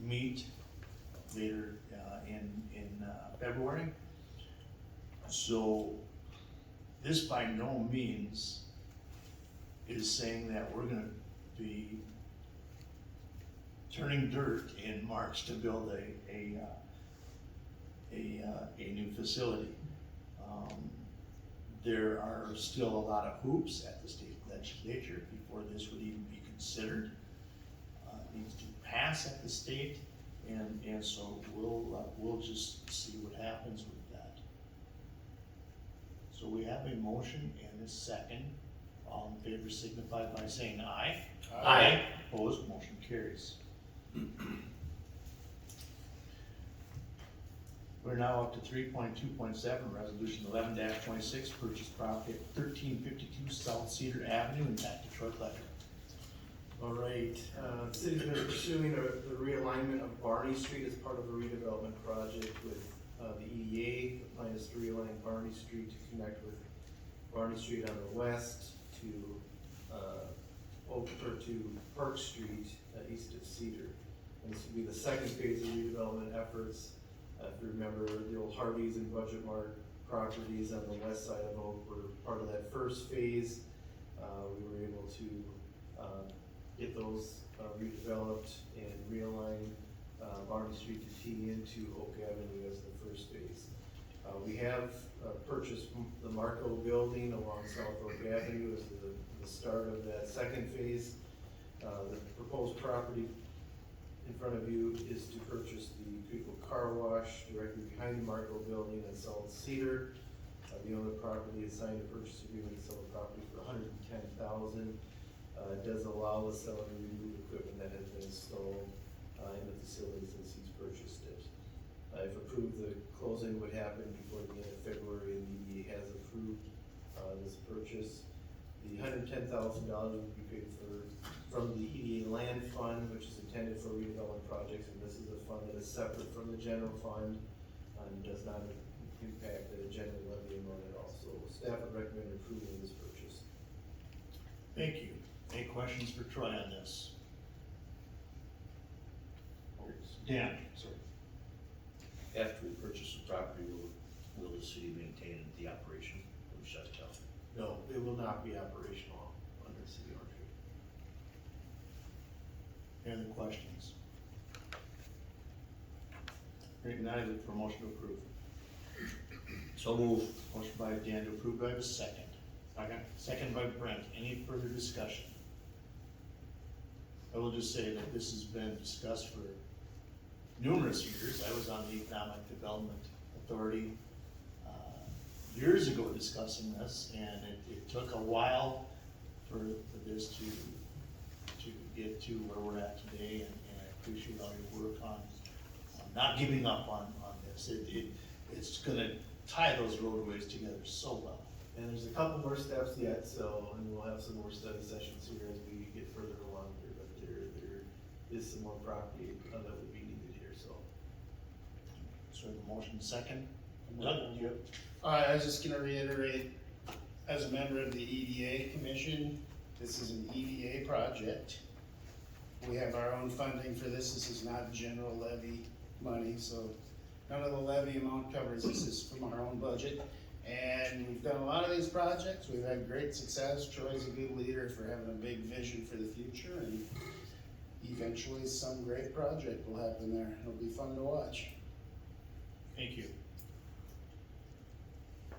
Speaker 3: meet later in February. So this by no means is saying that we're gonna be turning dirt in March to build a new facility. There are still a lot of hoops at the state legislature before this would even be considered. It needs to pass at the state, and so we'll just see what happens with that. So we have a motion and a second. All in favor signify by saying aye.
Speaker 8: Aye.
Speaker 3: Opposed, motion carries. We're now up to 3.2.7, resolution 11-26, purchase property at 1352 South Cedar Avenue, and back to Troy Ledger.
Speaker 5: All right, the city's been pursuing the realignment of Barney Street as part of a redevelopment project with the EDA. The plan is to realign Barney Street to connect with Barney Street on the west to Park Street east of Cedar. And this will be the second phase of redevelopment efforts. If you remember, the old Hardee's and Budget Mart properties on the west side of Oak were part of that first phase. We were able to get those redeveloped and realign Barney Street to tee into Oak Avenue as the first phase. We have purchased the Marco building along South Oak Avenue as the start of that second phase. The proposed property in front of you is to purchase the Creekville Car Wash directly behind the Marco building in South Cedar. The owner property has signed a purchase agreement to sell the property for $110,000. It does allow the seller to remove equipment that has been installed in the facility since he's purchased it. If approved, the closing would happen before the end of February, and the EDA has approved this purchase. The $110,000 will be paid from the EDA land fund, which is intended for redevelopment projects, and this is a fund that is separate from the general fund and does not impact the general levy amount at all. So staff would recommend approval of this purchase.
Speaker 3: Thank you. Any questions for Troy on this? Dan, sorry.
Speaker 8: After we purchase the property, will the city maintain the operation? Will we shut it down?
Speaker 5: No, it will not be operational under city ownership.
Speaker 3: Any other questions? Hearing none, I look for a motion to approve.
Speaker 8: So move.
Speaker 3: Motion by Dan to approve, do I have a second? Second. Second by Brent, any further discussion? I will just say that this has been discussed for numerous years. I was on the Economic Development Authority years ago discussing this, and it took a while for this to get to where we're at today, and I appreciate all your work on not giving up on this. It's gonna tie those roadways together so well.
Speaker 5: And there's a couple more steps yet, so, and we'll have some more study sessions here as we get further along here, but there is some more property that would be needed here, so.
Speaker 3: So the motion second. Doug, do you have?
Speaker 9: I was just gonna reiterate, as a member of the EDA commission, this is an EDA project. We have our own funding for this. This is not general levy money, so none of the levy amount covers this. This is from our own budget. And we've done a lot of these projects. We've had great success. Troy's a good leader for having a big vision for the future, and eventually some great project will happen there. It'll be fun to watch.
Speaker 3: Thank you.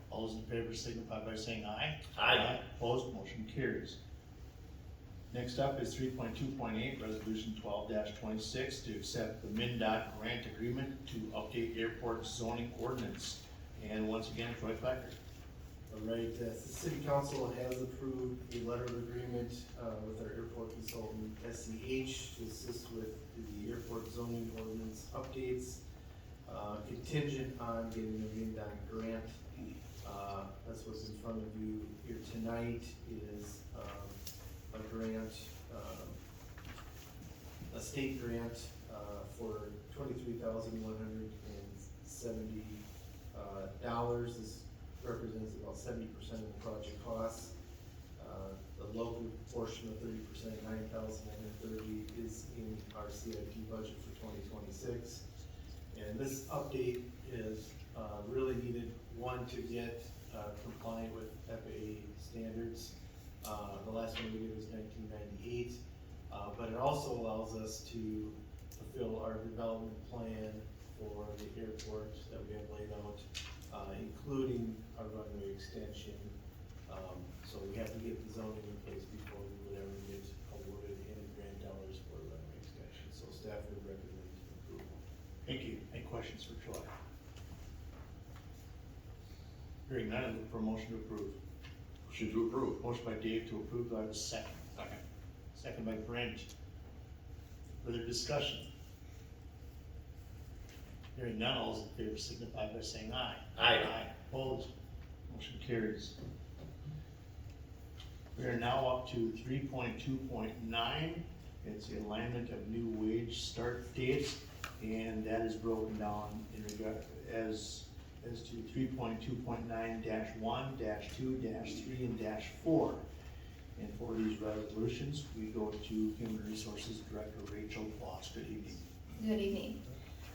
Speaker 3: All those in favor signify by saying aye.
Speaker 8: Aye.
Speaker 3: Opposed, motion carries. Next up is 3.2.8, Resolution 12-26, to accept the MnDOT grant agreement to update airport zoning ordinance. And once again, Troy Clacker.
Speaker 5: All right, the city council has approved a letter of agreement with our airport consultant, SCH, to assist with the airport zoning ordinance updates, contingent on getting the MnDOT grant. That's what's in front of you here tonight is a grant, a state grant for $23,170. This represents about 70% of the project costs. The local portion of 30%, $9,930, is in our CIP budget for 2026. And this update is really needed, one, to get compliant with FAA standards. The last one we did was 1998, but it also allows us to fulfill our development plan for the airport that we have laid out, including our runway extension. So we have to get the zoning in place before we would ever get awarded any grant dollars for the runway extension. So staff would recommend approval.
Speaker 3: Thank you. Any questions for Troy? Hearing none, I look for a motion to approve.
Speaker 6: Motion to approve.
Speaker 3: Motion by Dave to approve, do I have a second?
Speaker 1: Second.
Speaker 3: Second by Brent. Further discussion? Hearing none, all those in favor signify by saying aye.
Speaker 8: Aye.
Speaker 3: Opposed? Motion carries. We are now up to 3.2.9. It's the alignment of new wage start dates, and that is broken down in regard as to 3.2.9-1, -2, -3, and -4. And for these resolutions, we go to Human Resources Director Rachel Voss. Good evening.
Speaker 12: Good evening.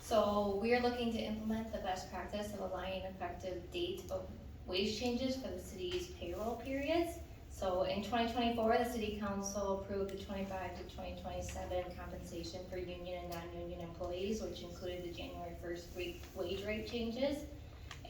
Speaker 12: So we are looking to implement the best practice of aligning effective date of wage changes for the city's payroll periods. So in 2024, the city council approved the 25 to 2027 compensation for union and non-union employees, which included the January 1st wage rate changes.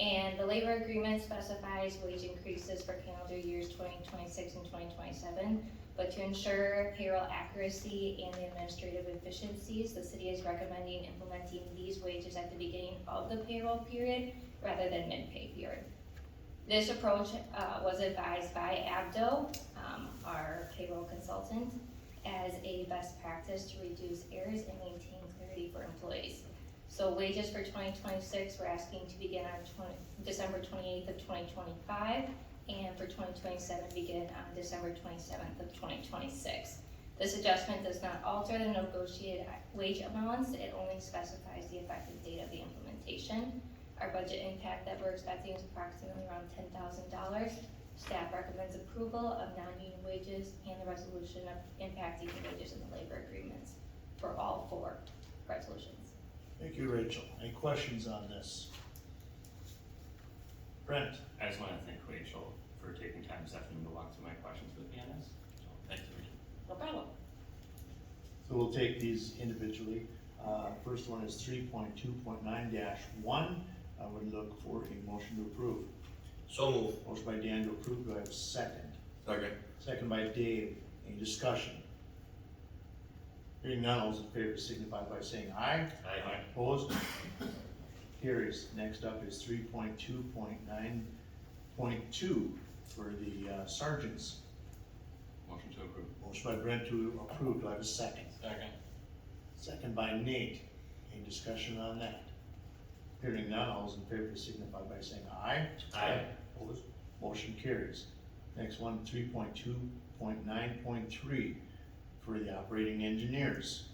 Speaker 12: And the labor agreement specifies wage increases for calendar years 2026 and 2027. But to ensure payroll accuracy and the administrative efficiencies, the city is recommending implementing these wages at the beginning of the payroll period rather than mid-pay period. This approach was advised by Abdo, our payroll consultant, as a best practice to reduce errors and maintain clarity for employees. So wages for 2026, we're asking to begin on December 28th of 2025, and for 2027 begin on December 27th of 2026. This adjustment does not alter the negotiated wage amounts, it only specifies the effective date of the implementation. Our budget impact that we're expecting is approximately around $10,000. Staff recommends approval of non-union wages and the resolution of impacting the wages in the labor agreements for all 4 resolutions.
Speaker 3: Thank you, Rachel. Any questions on this? Brent?
Speaker 10: I just wanna thank Rachel for taking time this afternoon to walk through my questions with me on this. So, thank you, Rachel.
Speaker 7: No problem.
Speaker 3: So we'll take these individually. First one is 3.2.9-1. I would look for a motion to approve.
Speaker 8: So move.
Speaker 3: Motion by Dan to approve, do I have a second?
Speaker 6: Second.
Speaker 3: Second by Dave, any discussion? Hearing none, all those in favor signify by saying aye.
Speaker 8: Aye.
Speaker 3: Opposed? Carries. Next up is 3.2.9.2 for the sergeants.
Speaker 10: Motion to approve.
Speaker 3: Motion by Brent to approve, do I have a second?
Speaker 1: Second.
Speaker 3: Second by Nate, any discussion on that? Hearing none, all those in favor signify by saying aye.
Speaker 8: Aye.
Speaker 3: Opposed? Motion carries. Next one, 3.2.9.3 for the operating engineers.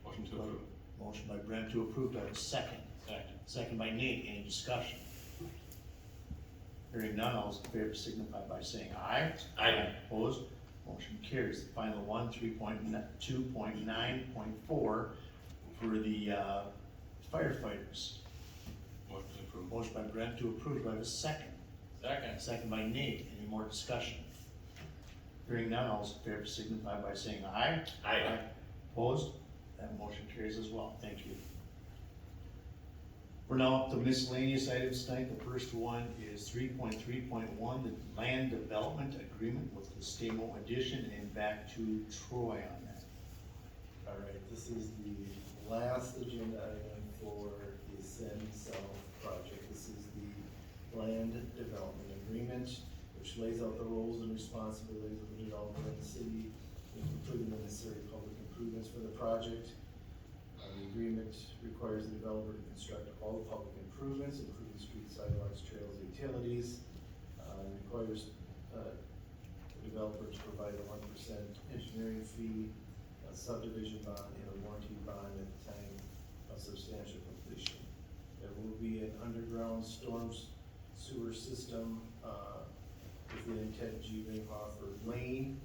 Speaker 10: Motion to approve.
Speaker 3: Motion by Brent to approve, do I have a second?
Speaker 1: Second.
Speaker 3: Second by Nate, any discussion? Hearing none, all those in favor signify by saying aye.
Speaker 8: Aye.
Speaker 3: Opposed? Motion carries. The final one, 3.2.9.4 for the firefighters.
Speaker 10: Motion to approve.
Speaker 3: Motion by Brent to approve, do I have a second?
Speaker 1: Second.
Speaker 3: Second by Nate, any more discussion? Hearing none, all those in favor signify by saying aye.
Speaker 8: Aye.
Speaker 3: Opposed? That motion carries as well, thank you. We're now up to miscellaneous items tonight. The first one is 3.3.1, the land development agreement with the Stamo addition, and back to Troy on that.
Speaker 5: All right, this is the last agenda item for the Ascend South project. This is the land development agreement, which lays out the roles and responsibilities of the developer in the city, including the necessary public improvements for the project. The agreement requires the developer to construct all the public improvements, including streets, sidewalks, trails, utilities. Requires the developer to provide a 1% engineering fee, a subdivision bond, and a warranty bond at the time of substantial completion. There will be an underground storm sewer system within Ted G. Ringhofer Lane,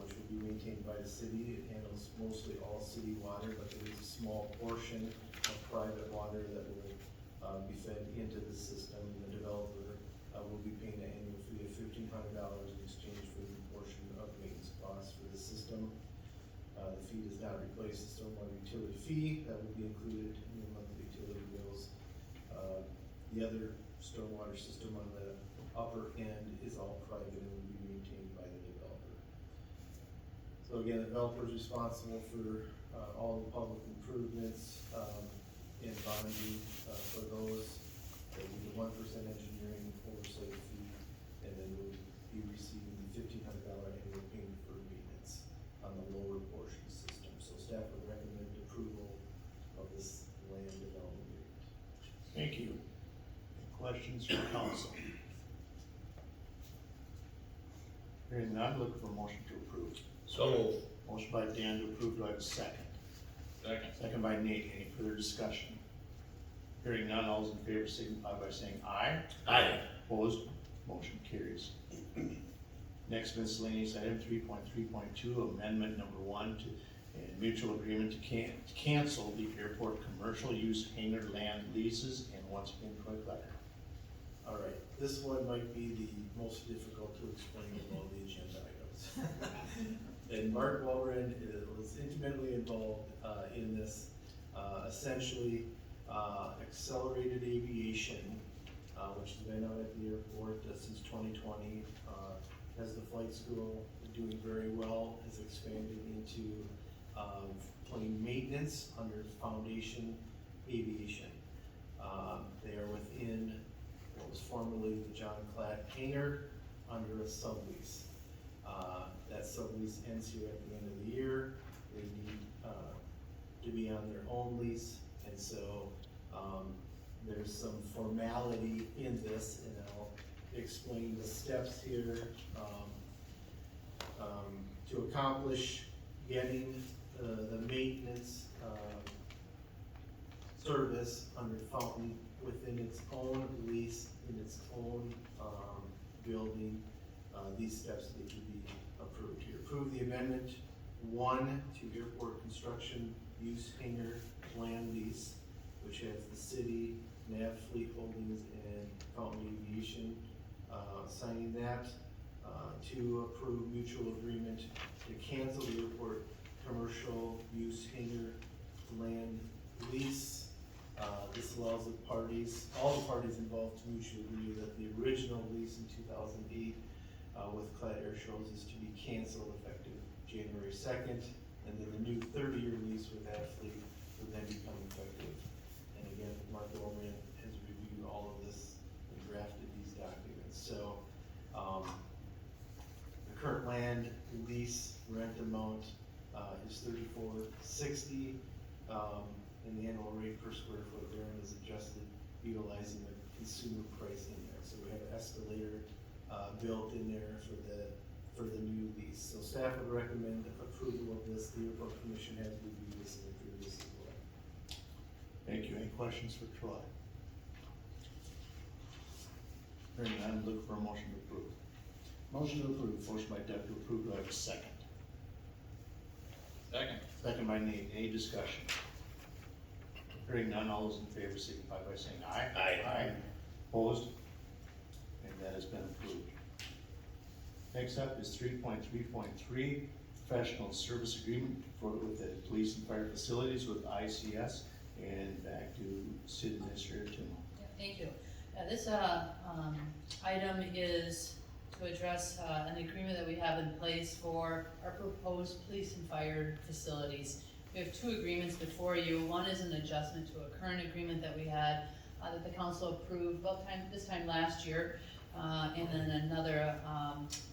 Speaker 5: which will be maintained by the city. It handles mostly all city water, but there is a small portion of private water that will be fed into the system. The developer will be paying an annual fee of $1,500 in exchange for the portion of maintenance costs for the system. The fee does not replace the stormwater utility fee that will be included in the monthly utility bills. The other stormwater system on the upper end is all private and will be maintained by the developer. So again, the developer is responsible for all the public improvements and bonding for those. There will be a 1% engineering oversight fee, and then we'll be receiving the $1,500 annual payment for maintenance on the lower portion system. So staff would recommend approval of this land development agreement.
Speaker 3: Thank you. Any questions from council? Hearing none, look for a motion to approve.
Speaker 8: So move.
Speaker 3: Motion by Dan to approve, do I have a second?
Speaker 1: Second.
Speaker 3: Second by Nate, any further discussion? Hearing none, all those in favor signify by saying aye.
Speaker 8: Aye.
Speaker 3: Opposed? Motion carries. Next miscellaneous item, 3.3.2, amendment number 1 to mutual agreement to cancel the airport commercial use hangar land leases, and once again, Troy Klecker.
Speaker 5: All right, this one might be the most difficult to explain of all the agenda items. And Mark Walren was intimately involved in this. Essentially, accelerated aviation, which has been out at the airport since 2020, has the flight school doing very well, has expanded into plane maintenance under Foundation Aviation. They are within what was formerly the John Clatt hangar under a sublease. That sublease ends here at the end of the year. They need to be on their own lease, and so there's some formality in this, and I'll explain the steps here. To accomplish getting the maintenance service under Fountain within its own lease, in its own building, these steps need to be approved here. Approve the amendment 1 to airport construction use hangar land lease, which has the city, NAV Fleet Holdings, and Fountain Aviation signing that. To approve mutual agreement to cancel the airport commercial use hangar land lease. This allows the parties, all the parties involved, to mutually agree that the original lease in 2008 with Clyde Air Shows is to be canceled effective January 2nd, and then the new 30-year lease with that fleet would then become effective. And again, Mark Olman has reviewed all of this and drafted these documents. So the current land lease rent amount is $34.60, and the annual rate per square foot therein is adjusted utilizing the consumer price index. So we have an escalator built in there for the new lease. So staff would recommend approval of this. The airport commission has reviewed this and approved this as well.
Speaker 3: Thank you. Any questions for Troy? Hearing none, look for a motion to approve. Motion to approve. Motion by Deb to approve. Do I have a second?
Speaker 1: Second.
Speaker 3: Second by Nate. Any discussion? Hearing none, all those in favor signify by saying aye.
Speaker 8: Aye.
Speaker 3: Opposed? And that has been approved. Next up is 3.3.3, professional service agreement with the police and fire facilities with ICS. And back to City Administrator Tim.
Speaker 7: Yeah, thank you. This item is to address an agreement that we have in place for our proposed police and fire facilities. We have two agreements before you. One is an adjustment to a current agreement that we had that the council approved this time last year, and then another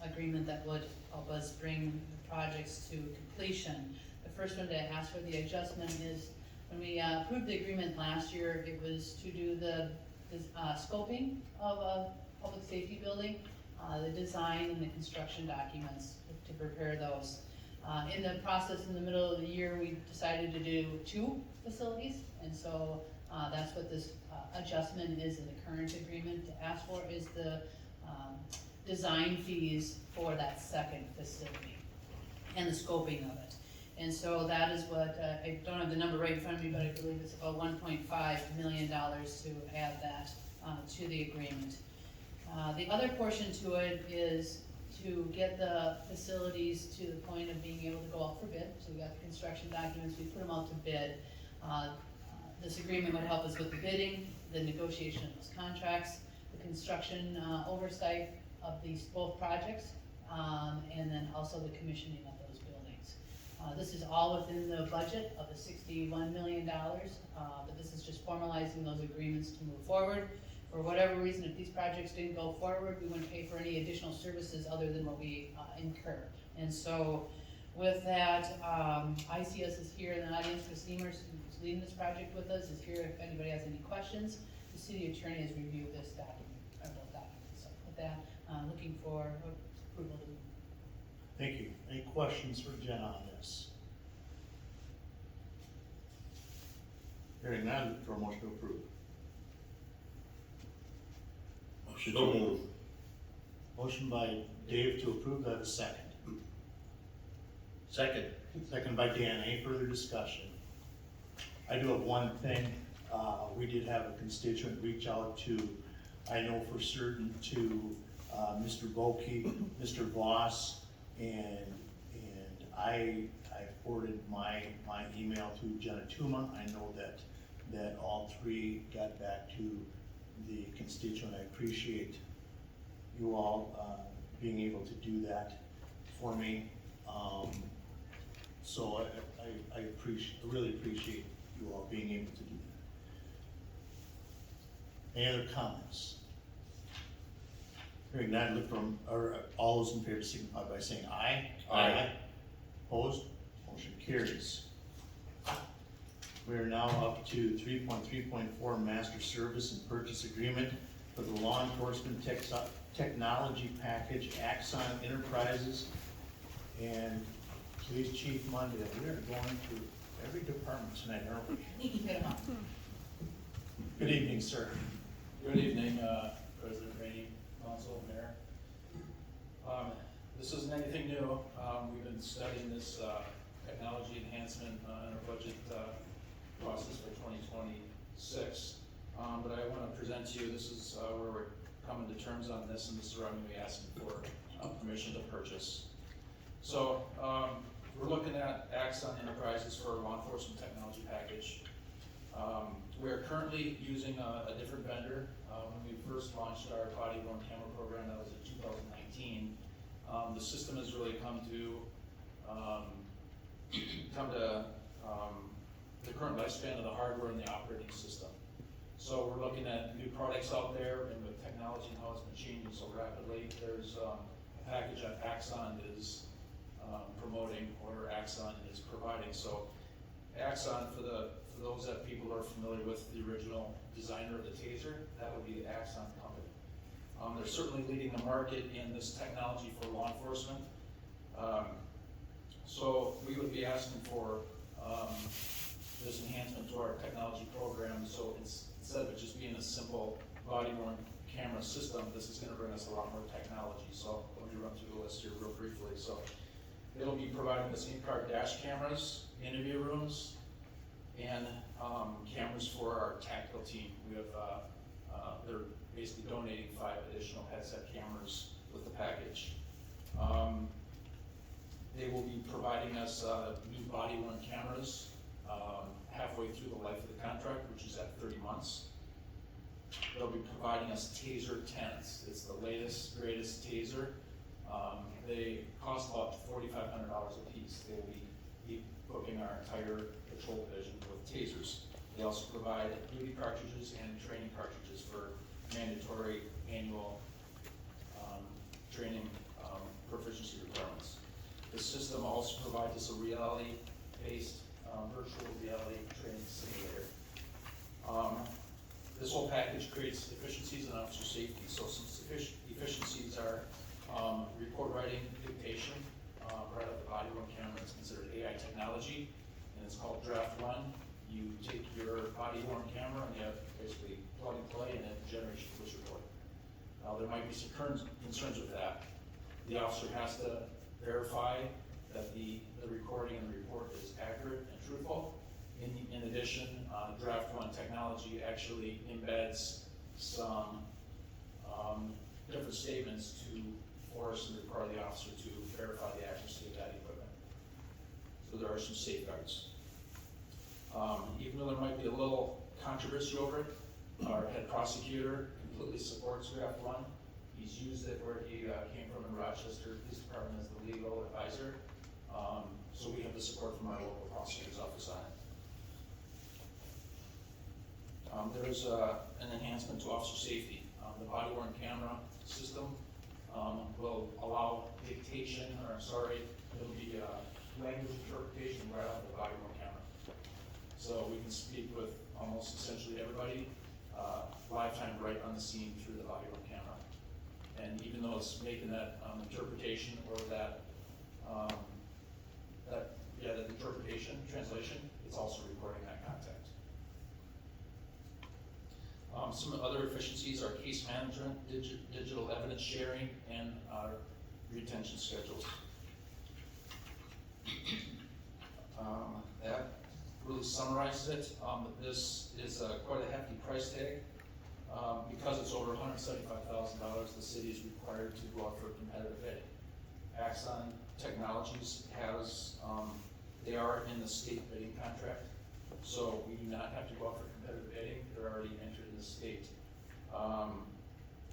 Speaker 7: agreement that would help us bring the projects to completion. The first one to ask for the adjustment is when we approved the agreement last year, it was to do the scoping of a public safety building, the design and the construction documents to prepare those. In the process, in the middle of the year, we decided to do 2 facilities, and so that's what this adjustment is in the current agreement. To ask for is the design fees for that second facility and the scoping of it. And so that is what, I don't have the number right in front of me, but I believe it's about $1.5 million to add that to the agreement. The other portion to it is to get the facilities to the point of being able to go out for bid. So we got the construction documents, we put them out to bid. This agreement would help us with the bidding, the negotiation of those contracts, the construction oversight of these both projects, and then also the commissioning of those buildings. This is all within the budget of the $61 million, but this is just formalizing those agreements to move forward. For whatever reason, if these projects didn't go forward, we wouldn't pay for any additional services other than what we incur. And so with that, ICS is here in the audience. Chris Niemers, who's leading this project with us, is here if anybody has any questions. The city attorney has reviewed this document, or both documents. So with that, looking for approval.
Speaker 3: Thank you. Any questions for Jen on this? Hearing none, look for a motion to approve.
Speaker 8: So moved.
Speaker 3: Motion by Dave to approve. Do I have a second?
Speaker 8: Second.
Speaker 3: Second by Dan. Any further discussion? I do have one thing. We did have a constituent reach out to, I know for certain, to Mr. Volke, Mr. Voss, and I forwarded my email to Jenna Tuma. I know that all 3 got back to the constituent. I appreciate you all being able to do that for me. So I really appreciate you all being able to do that. Any other comments? Hearing none, look from, or all those in favor signify by saying aye.
Speaker 8: Aye.
Speaker 3: Opposed? Motion carries. We are now up to 3.3.4 Master Service and Purchase Agreement for the Law Enforcement Technology Package, Axon Enterprises, and Police Chief Monday. We are going through every department tonight, aren't we? Good evening, sir.
Speaker 13: Good evening, President Rainey, Council, Mayor. This isn't anything new. We've been studying this technology enhancement in our budget process for 2026. But I want to present to you, this is where we're coming to terms on this, and this is where I'm going to be asking for permission to purchase. So we're looking at Axon Enterprises for a law enforcement technology package. We're currently using a different vendor. When we first launched our body-worn camera program, that was in 2019. The system has really come to the current lifespan of the hardware and the operating system. So we're looking at new products out there, and with technology and how it's been changing so rapidly, there's a package that Axon is promoting, or Axon is providing. So Axon, for those that people are familiar with the original designer of the taser, that would be the Axon company. They're certainly leading the market in this technology for law enforcement. So we would be asking for this enhancement to our technology program. So instead of it just being a simple body-worn camera system, this is going to bring us a lot more technology. So let me run through the list here real briefly. So it'll be providing us in-car dash cameras, interview rooms, and cameras for our tactical team. We have they're basically donating 5 additional headset cameras with the package. They will be providing us new body-worn cameras halfway through the life of the contract, which is at 30 months. They'll be providing us taser 10s. It's the latest, greatest taser. They cost about $4,500 a piece. They will be equipping our entire patrol division with tasers. They also provide duty cartridges and training cartridges for mandatory annual training proficiency requirements. The system also provides us a reality-based virtual reality training simulator. This whole package creates efficiencies in officer safety. So some efficiencies are report writing, dictation, right off the body-worn camera. It's considered AI technology, and it's called Draft One. You take your body-worn camera and you have basically plug and play, and it generates your police report. There might be some concerns with that. The officer has to verify that the recording and the report is accurate and truthful. In addition, Draft One technology actually embeds some different statements to force and require the officer to verify the accuracy of that equipment. So there are some safeguards. Even though there might be a little controversy over it, our head prosecutor completely supports Draft One. He's used it where he came from in Rochester Police Department as the legal advisor. So we have the support from our local prosecutor's office on it. There's an enhancement to officer safety. The body-worn camera system will allow dictation, it'll be language interpretation right off the body-worn camera. So we can speak with almost essentially everybody, live time right on the scene through the body-worn camera. And even though it's making that interpretation or that interpretation, translation, it's also recording that content. Some other efficiencies are case management, digital evidence sharing, and retention schedules. That really summarizes it. This is quite a hefty price tag. Because it's over $175,000, the city is required to go out for a competitive bidding. Axon Technologies has, they are in the state bidding contract, so we do not have to go out for competitive bidding. They're already entered in the state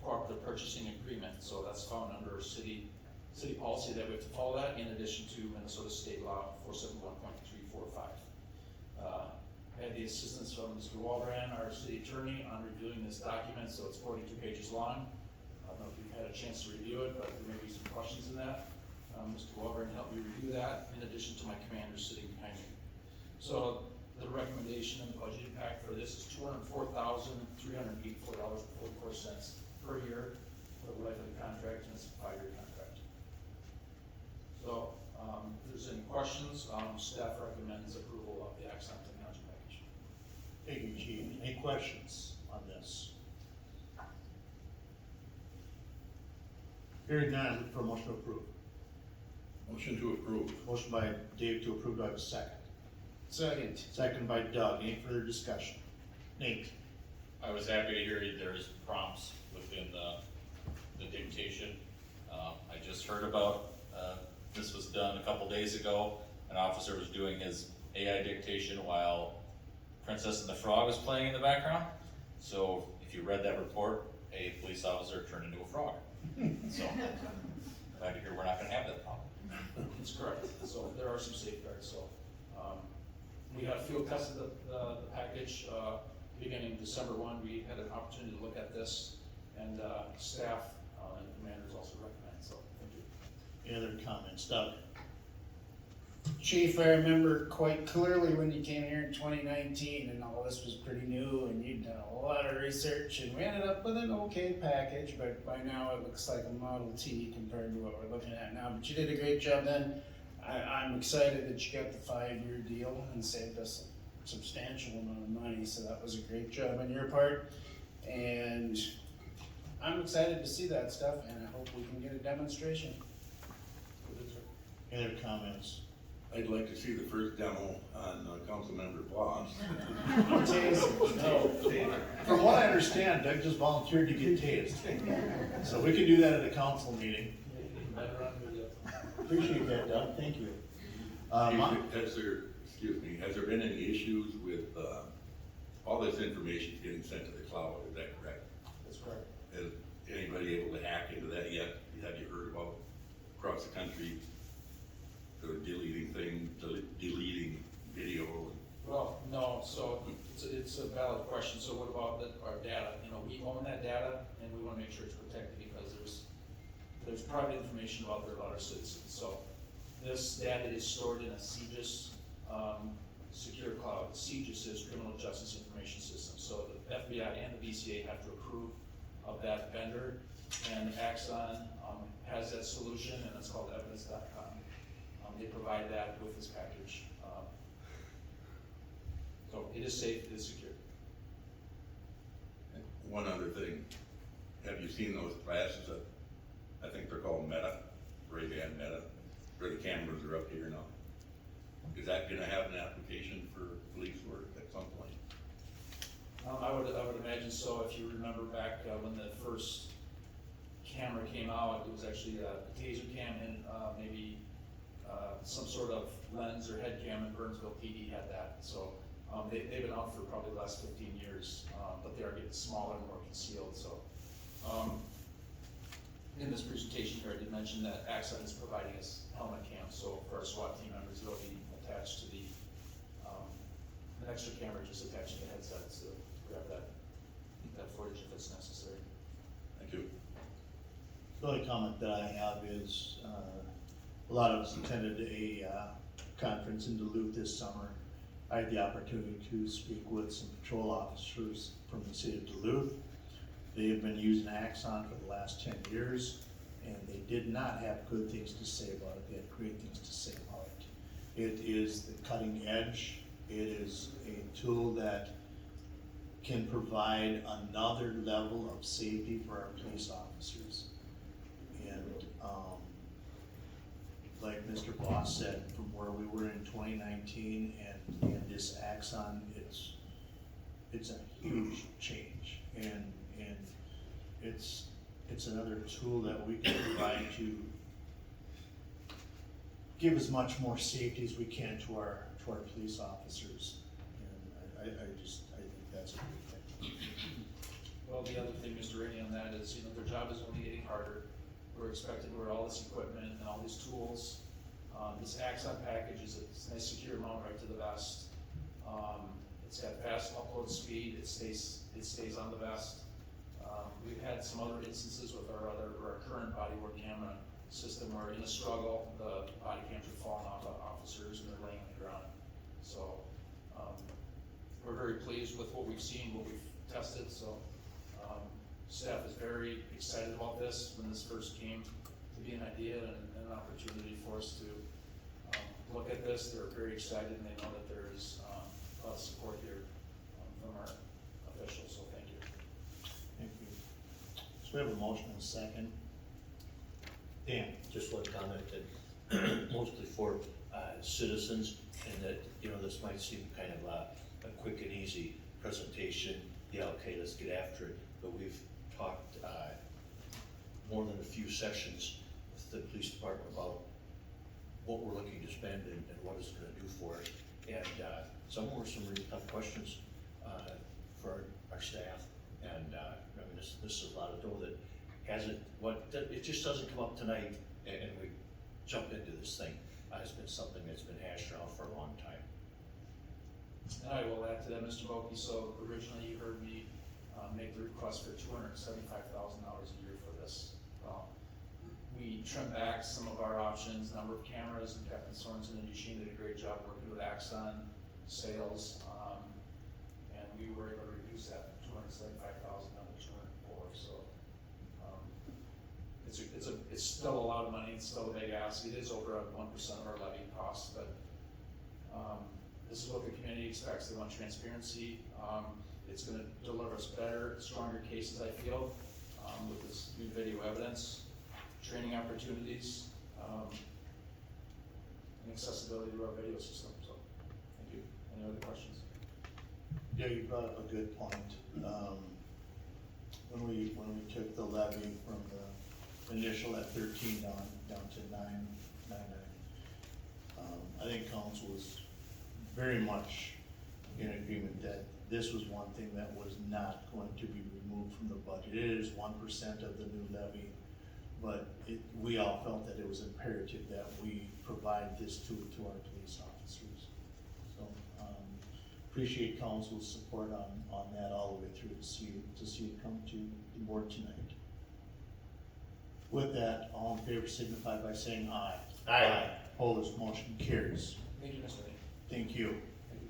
Speaker 13: cooperative purchasing agreement, so that's found under city policy that we have to follow that, in addition to Minnesota State Law 471.345. I had the assistance from Mr. Walbrand, our city attorney, on reviewing this document, so it's 42 pages long. I don't know if you've had a chance to review it, but there may be some questions in that. Mr. Walbrand helped me review that, in addition to my commanders sitting behind me. So the recommendation recommendation and the budget impact for this is $204,384.44 per year for the life of the contract, and it's a 5-year contract. So, if there's any questions, staff recommends approval of the Axon technology package.
Speaker 3: Thank you, Chief. Any questions on this? Hearing none, look for a motion to approve.
Speaker 6: Motion to approve.
Speaker 3: Motion by Dave to approve, do I have a second?
Speaker 9: Second.
Speaker 3: Second by Doug, any further discussion? Nate?
Speaker 1: I was happy to hear there's prompts within the dictation. I just heard about, this was done a couple days ago. An officer was doing his AI dictation while Princess and the Frog was playing in the background. So if you read that report, a police officer turned into a frog. So, glad to hear we're not gonna have that problem.
Speaker 13: That's correct. So there are some safeguards, so, we have field tested the package, beginning December 1, we had an opportunity to look at this, and, staff, and the commanders also recommend, so, thank you.
Speaker 3: Any other comments? Doug?
Speaker 9: Chief, I remember quite clearly when you came here in 2019 and all this was pretty new and you'd done a lot of research and we ended up with an okay package, but by now it looks like a Model T compared to what we're looking at now. But you did a great job then. I'm excited that you got the 5-year deal and saved us a substantial amount of money, so that was a great job on your part. And I'm excited to see that stuff and I hope we can get a demonstration.
Speaker 3: Any other comments?
Speaker 6: I'd like to see the first demo on Councilmember Voss.
Speaker 3: No. From what I understand, Doug just volunteered to get tased. So we can do that at a council meeting. Appreciate that, Doug, thank you.
Speaker 6: Has there been any issues with, all this information getting sent to the cloud, is that correct?
Speaker 13: That's correct.
Speaker 6: Has anybody able to hack into that yet? Have you heard about across the country, they're deleting video?
Speaker 13: Well, no, so it's a valid question. So what about our data? You know, we own that data and we want to make sure it's protected because there's private information about our citizens. So this data is stored in a CJIS secure cloud. CJIS is Criminal Justice Information System. So the FBI and the BCA have to approve of that vendor, and Axon has that solution, and it's called evidence.com. They provide that with this package. So it is safe, it is secure.
Speaker 6: One other thing, have you seen those classes that, I think they're called Meta, Ray-Ban Meta, where the cameras are up here now? Is that gonna have an application for police work at some point?
Speaker 13: I would imagine so. If you remember back when the first camera came out, it was actually a taser cam and maybe some sort of lens or head cam, and Burnsville PD had that. So they've been out for probably the last 15 years, but they are getting smaller and more concealed. So in this presentation here, I did mention that Axon is providing us helmet cams. So for our SWAT team members, they'll be attached to the an extra camera just attached to the headset to grab that footage if it's necessary.
Speaker 6: Thank you.
Speaker 3: The only comment that I have is, a lot of us attended a conference in Duluth this summer. I had the opportunity to speak with some patrol officers from the city of Duluth. They have been using Axon for the last 10 years, and they did not have good things to say about it. They had great things to say about it. It is the cutting edge. It is a tool that can provide another level of safety for our police officers. And like Mr. Boss said, from where we were in 2019 and this Axon, it's a huge change, and it's another tool that we can provide to give as much more safety as we can to our police officers. And I think that's a great thing.
Speaker 13: Well, the other thing, Mr. Rainey, on that is, their job is only getting harder. We're expected to wear all this equipment and all these tools. This Axon package is a nice secure mount right to the vest. It's got fast upload speed. It stays on the vest. We've had some other instances with our current body worn camera system where in a struggle, the body cams are falling off of officers and they're laying on the ground. So very pleased with what we've seen, what we've tested, so, staff is very excited about this. When this first came to be an idea and an opportunity for us to, look at this, they're very excited, and they know that there's, a lot of support here, from our officials, so thank you.
Speaker 3: Thank you. So we have a motion and a second. Dan?
Speaker 8: Just one comment that mostly for citizens, and that, this might seem kind of a quick and easy presentation. Yeah, okay, let's get after it. But we've talked more than a few sessions with the police department about what we're looking to spend and what it's gonna do for us. And some were some really tough questions for our staff. And I mean, this is a lot of dough that it just doesn't come up tonight and we jump into this thing. It's been something that's been hashed around for a long time.
Speaker 13: And I will add to that, Mr. Bulkey, so originally you heard me make the request for $275,000 a year for this. We trimmed back some of our options, number of cameras, and Captain Sorensen and Eugene did a great job working with Axon, sales, and we were able to reduce that from $275,000 down to $204,000, so. It's still a lot of money, it's still a big ask, it is over 1% of our levy costs, but this is what the community expects. They want transparency. It's gonna deliver us better, stronger cases, I feel, with this new video evidence, training opportunities, and accessibility to our video system, so, thank you. Any other questions?
Speaker 3: Yeah, you brought up a good point. When we took the levy from the initial at 13 down to 999, I think council was very much in agreement that this was one thing that was not going to be removed from the budget. It is 1% of the new levy, but we all felt that it was imperative that we provide this to our police officers. So, appreciate council's support on that all the way through to see it come to the board tonight. With that, all in favor signify by saying aye.
Speaker 8: Aye.
Speaker 3: Opposed, motion carries.
Speaker 13: Thank you, Mr. Lee.
Speaker 3: Thank you.
Speaker 13: Thank you,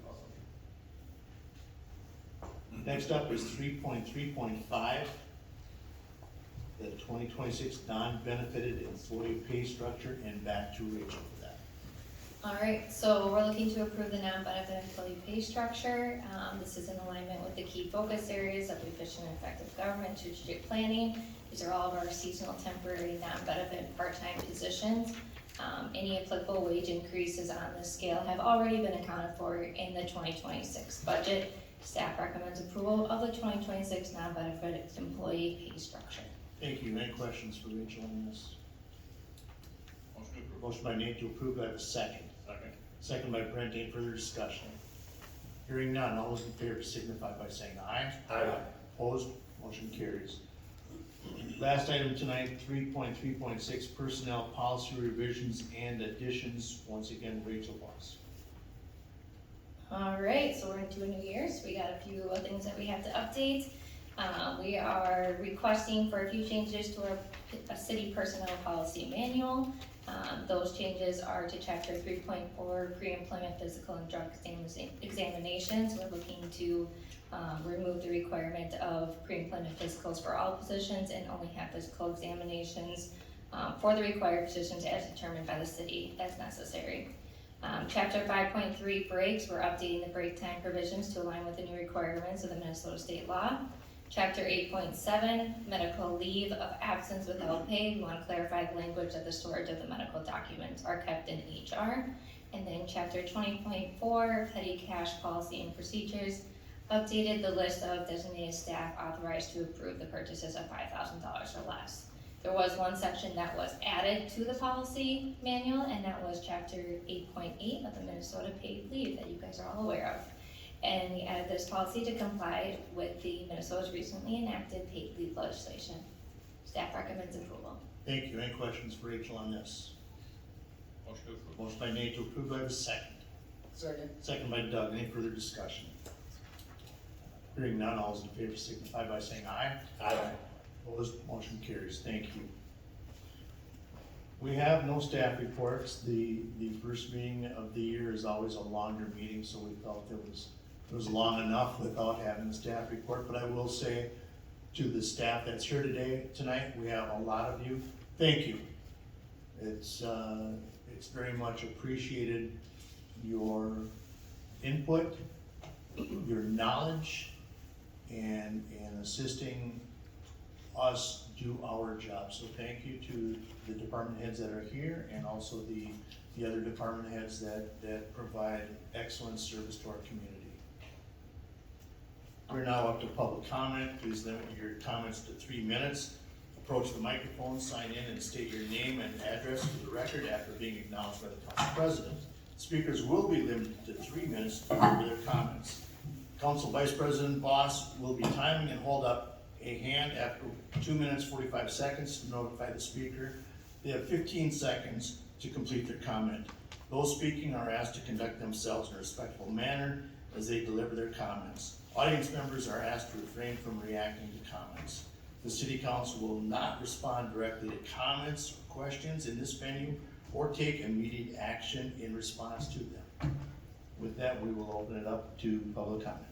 Speaker 13: Council.
Speaker 3: Next up is 3.3.5, the 2026 non-benefited employee pay structure, and back to Rachel for that.
Speaker 12: All right, so we're looking to approve the non-benefit employee pay structure. This is in alignment with the key focus areas of efficient and effective government, strategic planning. These are all of our seasonal, temporary, non-benefit, part-time positions. Any applicable wage increases on this scale have already been accounted for in the 2026 budget. Staff recommends approval of the 2026 non-benefit employee pay structure.
Speaker 3: Thank you. Any questions for Rachel on this?
Speaker 1: Motion to approve.
Speaker 3: Motion by Nate to approve, do I have a second?
Speaker 1: Second.
Speaker 3: Second by Brent, any further discussion? Hearing none, all those in favor signify by saying aye.
Speaker 8: Aye.
Speaker 3: Opposed, motion carries. Last item tonight, 3.3.6, personnel policy revisions and additions. Once again, Rachel Boss.
Speaker 12: All right, so we're into a new year, so we got a few things that we have to update. We are requesting for a few changes to our city personnel policy manual. Those changes are to chapter 3.4, pre-employment physical and drug examinations. We're looking to remove the requirement of pre-employment physicals for all positions and only have physical examinations for the required positions as determined by the city as necessary. Chapter 5.3 breaks, we're updating the break time provisions to align with the new requirements of the Minnesota state law. Chapter 8.7, medical leave of absence without pay. We want to clarify the language that the storage of the medical documents are kept in HR. And then chapter 20.4, petty cash policy and procedures. Updated the list of designated staff authorized to approve the purchases of $5,000 or less. There was one section that was added to the policy manual, and that was chapter 8.8 of the Minnesota paid leave that you guys are all aware of. And we added this policy to comply with the Minnesota's recently enacted paid leave legislation. Staff recommends approval.
Speaker 3: Thank you. Any questions for Rachel on this?
Speaker 1: Motion to approve.
Speaker 3: Motion by Nate to approve, do I have a second?
Speaker 9: Second.
Speaker 3: Second by Doug. Any further discussion? Hearing none, all those in favor signify by saying aye.
Speaker 8: Aye.
Speaker 3: Opposed, motion carries. Thank you. We have no staff reports. The first meeting of the year is always a longer meeting, so we felt it was It was long enough without having the staff report, but I will say to the staff that's here tonight, we have a lot of you, thank you. It's very much appreciated, your input, your knowledge, and assisting us do our job. So thank you to the department heads that are here, and also the other department heads that provide excellent service to our community. We're now up to public comment. Please limit your comments to 3 minutes. Approach the microphone, sign in, and state your name and address for the record after being acknowledged by the council president. Speakers will be limited to 3 minutes to deliver their comments. Council Vice President Boss will be timing and hold up a hand after 2 minutes 45 seconds to notify the speaker. They have 15 seconds to complete their comment. Those speaking are asked to conduct themselves in a respectful manner as they deliver their comments. Audience members are asked to refrain from reacting to comments. The City Council will not respond directly to comments or questions in this venue or take immediate action in response to them. With that, we will open it up to public comment.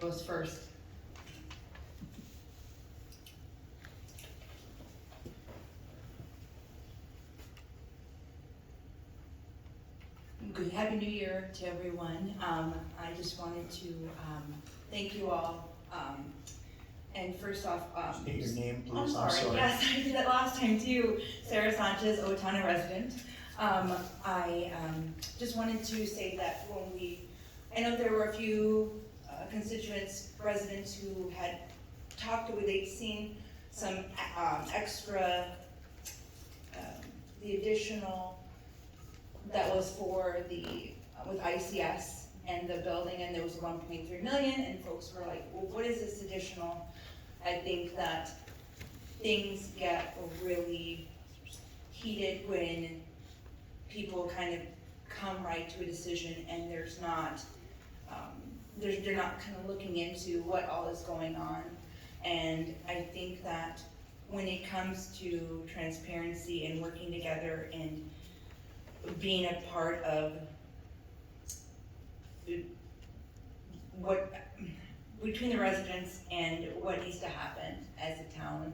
Speaker 7: Goes first.
Speaker 14: Good, Happy New Year to everyone. I just wanted to thank you all. And first off,
Speaker 3: State your name,
Speaker 14: I'm
Speaker 3: please.
Speaker 14: sorry. Yes, I did that last time too. Sarah Sanchez, Owatonna resident. I just wanted to say that I know there were a few constituents, residents who had they'd seen some extra, the additional that was for with ICS and the building, and there was 1.3 million, and folks were like, well, what is this additional? I think that things get really heated when people kind of come right to a decision and there's not, they're not kind of looking into what all is going on. And I think that when it comes to transparency and working together and being a part of what between the residents and what needs to happen as a town,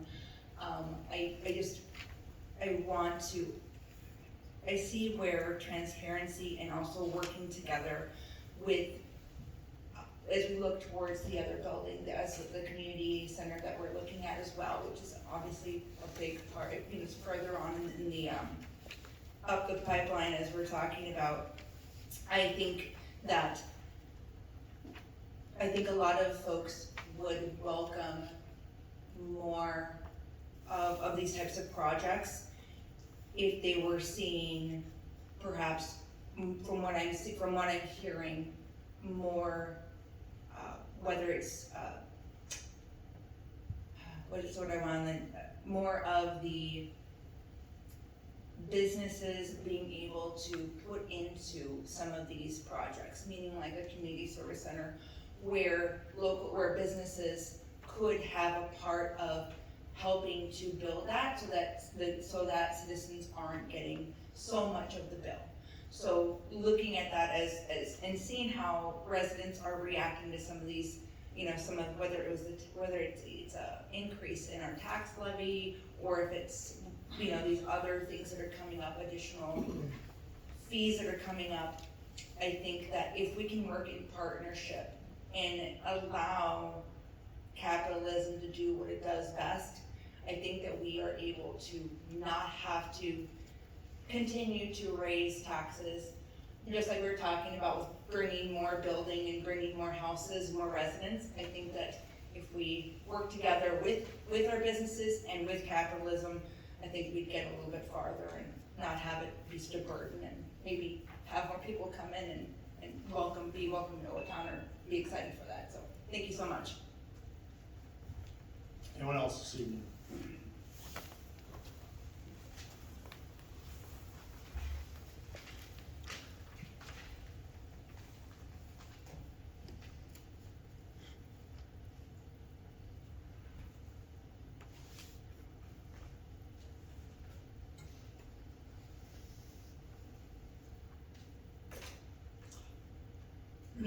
Speaker 14: I see where transparency and also working together with, as we look towards the other building, the community center that we're looking at as well, which is obviously a big part, it's further on in the, up the pipeline as we're talking about. I think a lot of folks would welcome more of these types of projects if they were seeing, perhaps, from what I'm hearing, more, whether it's, more of the businesses being able to put into some of these projects, meaning like a community service center where businesses could have a part of helping to build that so that citizens aren't getting so much of the bill. So looking at that as and seeing how residents are reacting to some of these, whether it's a increase in our tax levy, or if it's, these other things that are coming up, additional fees that are coming up. I think that if we can work in partnership and allow capitalism to do what it does best, I think that we are able to not have to continue to raise taxes, just like we were talking about with bringing more building and bringing more houses, more residents. I think that if we work together with our businesses and with capitalism, I think we'd get a little bit farther and not have it be such a burden, and maybe have more people come in and be welcome to Owatonna, or be excited for that. So thank you so much.
Speaker 3: Anyone else this evening?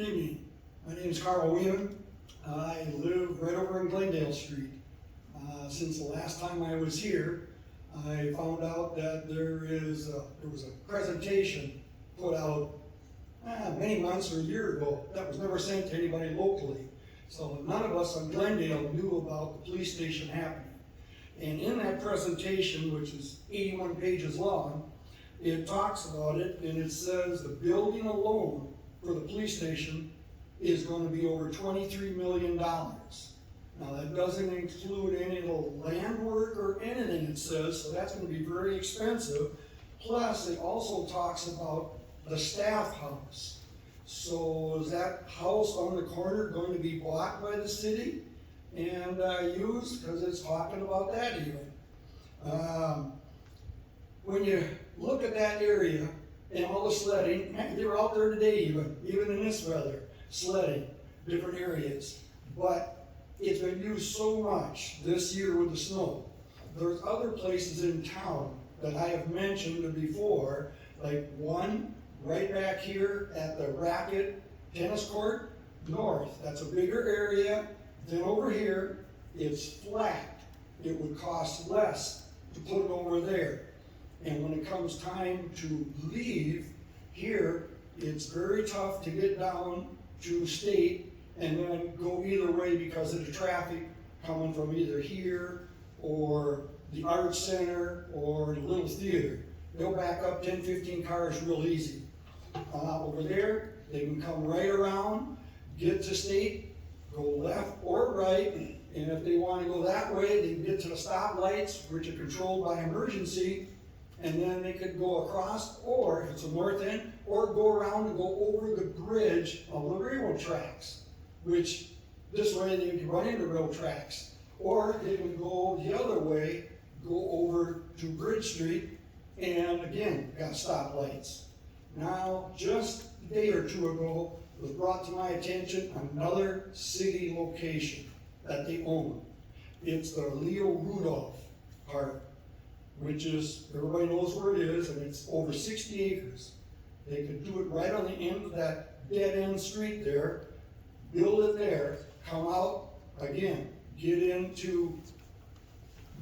Speaker 15: Good evening. My name is Carl Wheeman. I live right over in Glendale Street. Since the last time I was here, I found out that there was a presentation put out many months or a year ago that was never sent to anybody locally. So none of us on Glendale knew about the police station happening. And in that presentation, which is 81 pages long, it talks about it, and it says the building alone for the police station is going to be over $23 million. Now that doesn't include any of the land work or anything it says, so that's going to be very expensive. Plus, it also talks about the staff house. So is that house on the corner going to be bought by the city and used? Because it's talking about that even. When you look at that area and all the sledding, they were out there today even in this weather, sledding, different areas. But it's been used so much this year with the snow. There's other places in town that I have mentioned before, like one right back here at the Racket Tennis Court North. That's a bigger area. Then over here, it's flat. It would cost less to put it over there. And when it comes time to leave here, it's very tough to get down to State and then go either way because of the traffic coming from either here or the Arts Center or the Little Theater. They'll back up 10, 15 cars real easy. Over there, they can come right around, get to State, go left or right, and if they want to go that way, they can get to the stoplights, which are controlled by emergency, and then they could go across, or if it's a north end, or go around and go over the bridge of the railroad tracks, which this way they can run into rail tracks. Or they can go the other way, go over to Bridge Street, and again, got stoplights. Now, just a day or two ago, it was brought to my attention another city location that they own. It's the Leo Rudolph Park, which is, everybody knows where it is, and it's over 60 acres. They could do it right on the end of that dead-end street there, build it there, come out, again, get into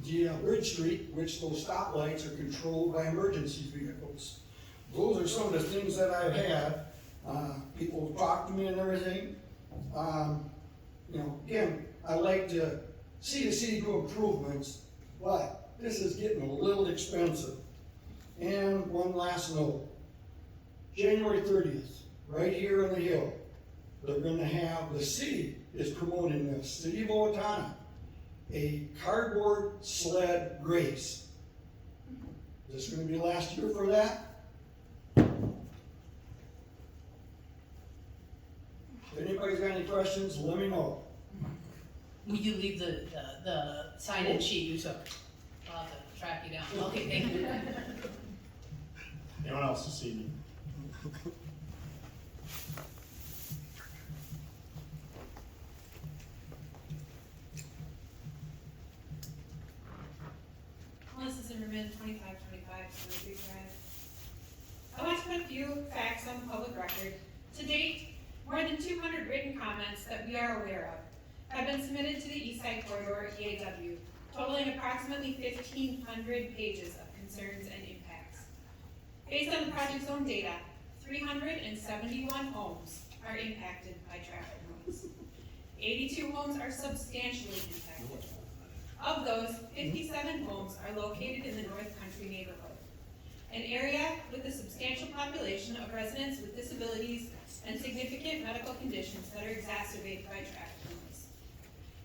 Speaker 15: the Bridge Street, which those stoplights are controlled by emergency vehicles. Those are some of the things that I've had. People talk to me and everything. Again, I like to see the city do improvements, but this is getting a little expensive. And one last note. January 30th, right here on the hill, they're gonna have, the city is promoting this, City of Owatonna, a cardboard sled race. Is this gonna be last year for that? If anybody's got any questions, let me know.
Speaker 7: Will you leave the sign-in sheet you took? I'll have to track you down. Okay, thank you.
Speaker 3: Anyone else this evening?
Speaker 16: Melissa Zimmerman, 2525 Cedar Creek Drive. I want to put a few facts on the public record. To date, more than 200 written comments that we are aware of have been submitted to the East Side Corridor EAW, totaling approximately 1,500 pages of concerns and impacts. Based on the project's own data, 371 homes are impacted by traffic noise. 82 homes are substantially impacted. Of those, 57 homes are located in the North Country neighborhood, an area with a substantial population of residents with disabilities and significant medical conditions that are exacerbated by traffic noise.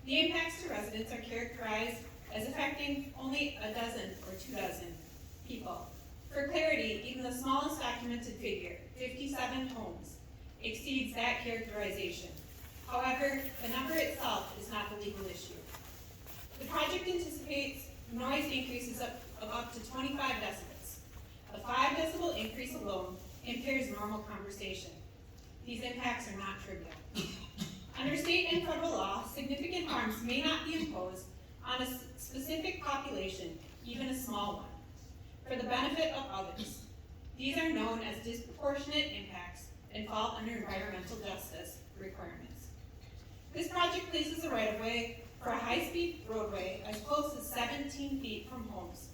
Speaker 16: The impacts to residents are characterized as affecting only a dozen or 24 people. For clarity, even the smallest documented figure, 57 homes, exceeds that characterization. However, the number itself is not the legal issue. The project anticipates noise increases of up to 25 decibels. A 5 decibel increase alone impairs normal conversation. These impacts are not trivial. Under state and federal law, significant harms may not be imposed on a specific population, even a small one, for the benefit of others. These are known as disproportionate impacts and fall under environmental justice requirements. This project places a right-of-way for a high-speed roadway as close as 17 feet from homes.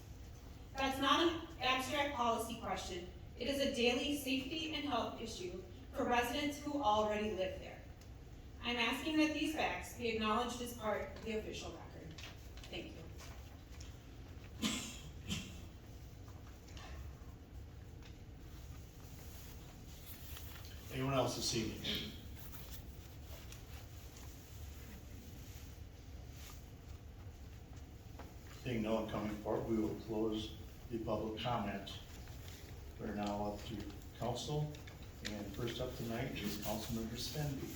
Speaker 16: That's not an abstract policy question. It is a daily safety and health issue for residents who already live there. I'm asking that these facts be acknowledged as part of the official record. Thank you.
Speaker 3: Anyone else this evening? Seeing no one coming forward, we will close the public comment. We're now up to council, and first up tonight is Councilmember Svenby.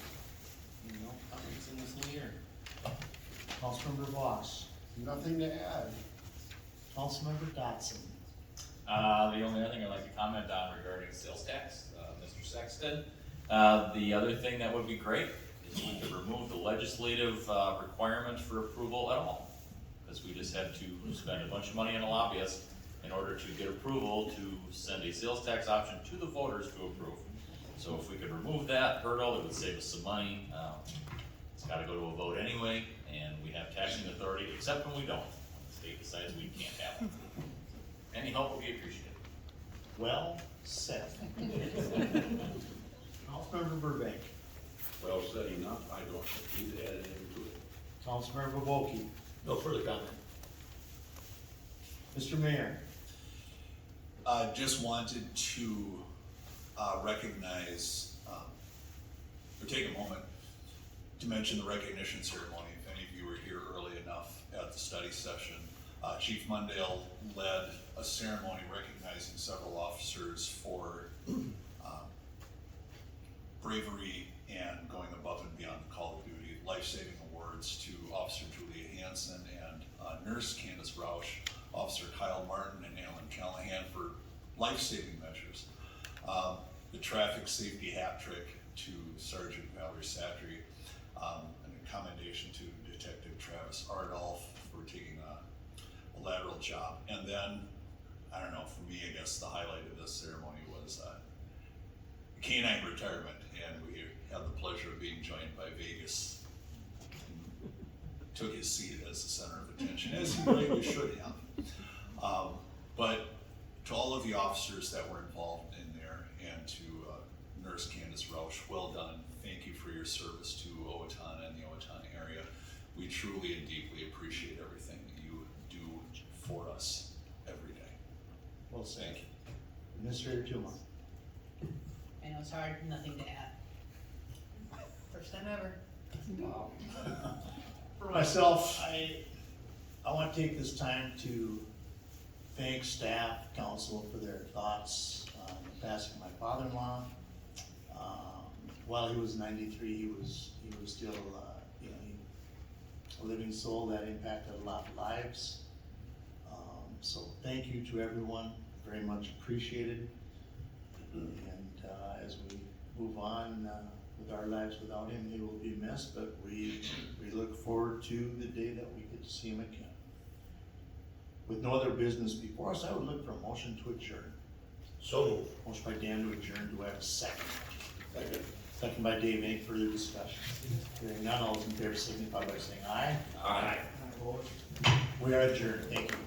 Speaker 3: No comments in this new year. Councilmember Voss.
Speaker 9: Nothing to add.
Speaker 3: Councilmember Dotson.
Speaker 1: The only other thing I'd like to comment on regarding sales tax, Mr. Sexton, the other thing that would be great is we could remove the legislative requirement for approval at all. Because we just had to spend a bunch of money on a lobbyist in order to get approval to send a sales tax option to the voters to approve. So if we could remove that hurdle, it would save us some money. It's gotta go to a vote anyway, and we have taxing authority, except when we don't. The state decides we can't have it. Any help would be appreciated.
Speaker 3: Well said. Councilmember Burbank.
Speaker 6: Well said enough, I don't need to add anything to it.
Speaker 3: Councilmember Volkey.
Speaker 8: No further comment.
Speaker 3: Mr. Mayor.
Speaker 17: Just wanted to recognize, or take a moment to mention the recognition ceremony. If any of you were here early enough at the study session, Chief Mundale led a ceremony recognizing several officers for bravery and going above and beyond the call of duty. Life-saving awards to Officer Julia Hansen and Nurse Candace Roush, Officer Kyle Martin and Alan Callahan for life-saving measures. The traffic safety hat trick to Sergeant Valerie Satry, and a commendation to Detective Travis Ardolph for taking a lateral job. And then, I don't know, for me, I guess the highlight of this ceremony was canine retirement, and we had the pleasure of being joined by Vegas. Took his seat as the center of attention, as he really should have. But to all of the officers that were involved in there, and to Nurse Candace Roush, well done. Thank you for your service to Owatonna and the Owatonna area. We truly and deeply appreciate everything that you do for us every day.
Speaker 3: Well said.
Speaker 17: Thank you.
Speaker 3: Administrator Tuma.
Speaker 7: I know it's hard, nothing to add. First time ever.
Speaker 3: Wow. For myself, I want to take this time to thank staff, council for their thoughts on the passing of my father-in-law. While he was 93, he was still, a living soul that impacted a lot of lives. So thank you to everyone, very much appreciated. And as we move on with our lives without him, he will be missed, but we look forward to the day that we get to see him again. With no other business before us, I would look for a motion to adjourn.
Speaker 8: So moved.
Speaker 3: Motion by Dan to adjourn, do I have a second? Second. Second by Dave, any further discussion? Hearing none, all those in favor signify by saying aye.
Speaker 8: Aye.
Speaker 3: We are adjourned, thank you.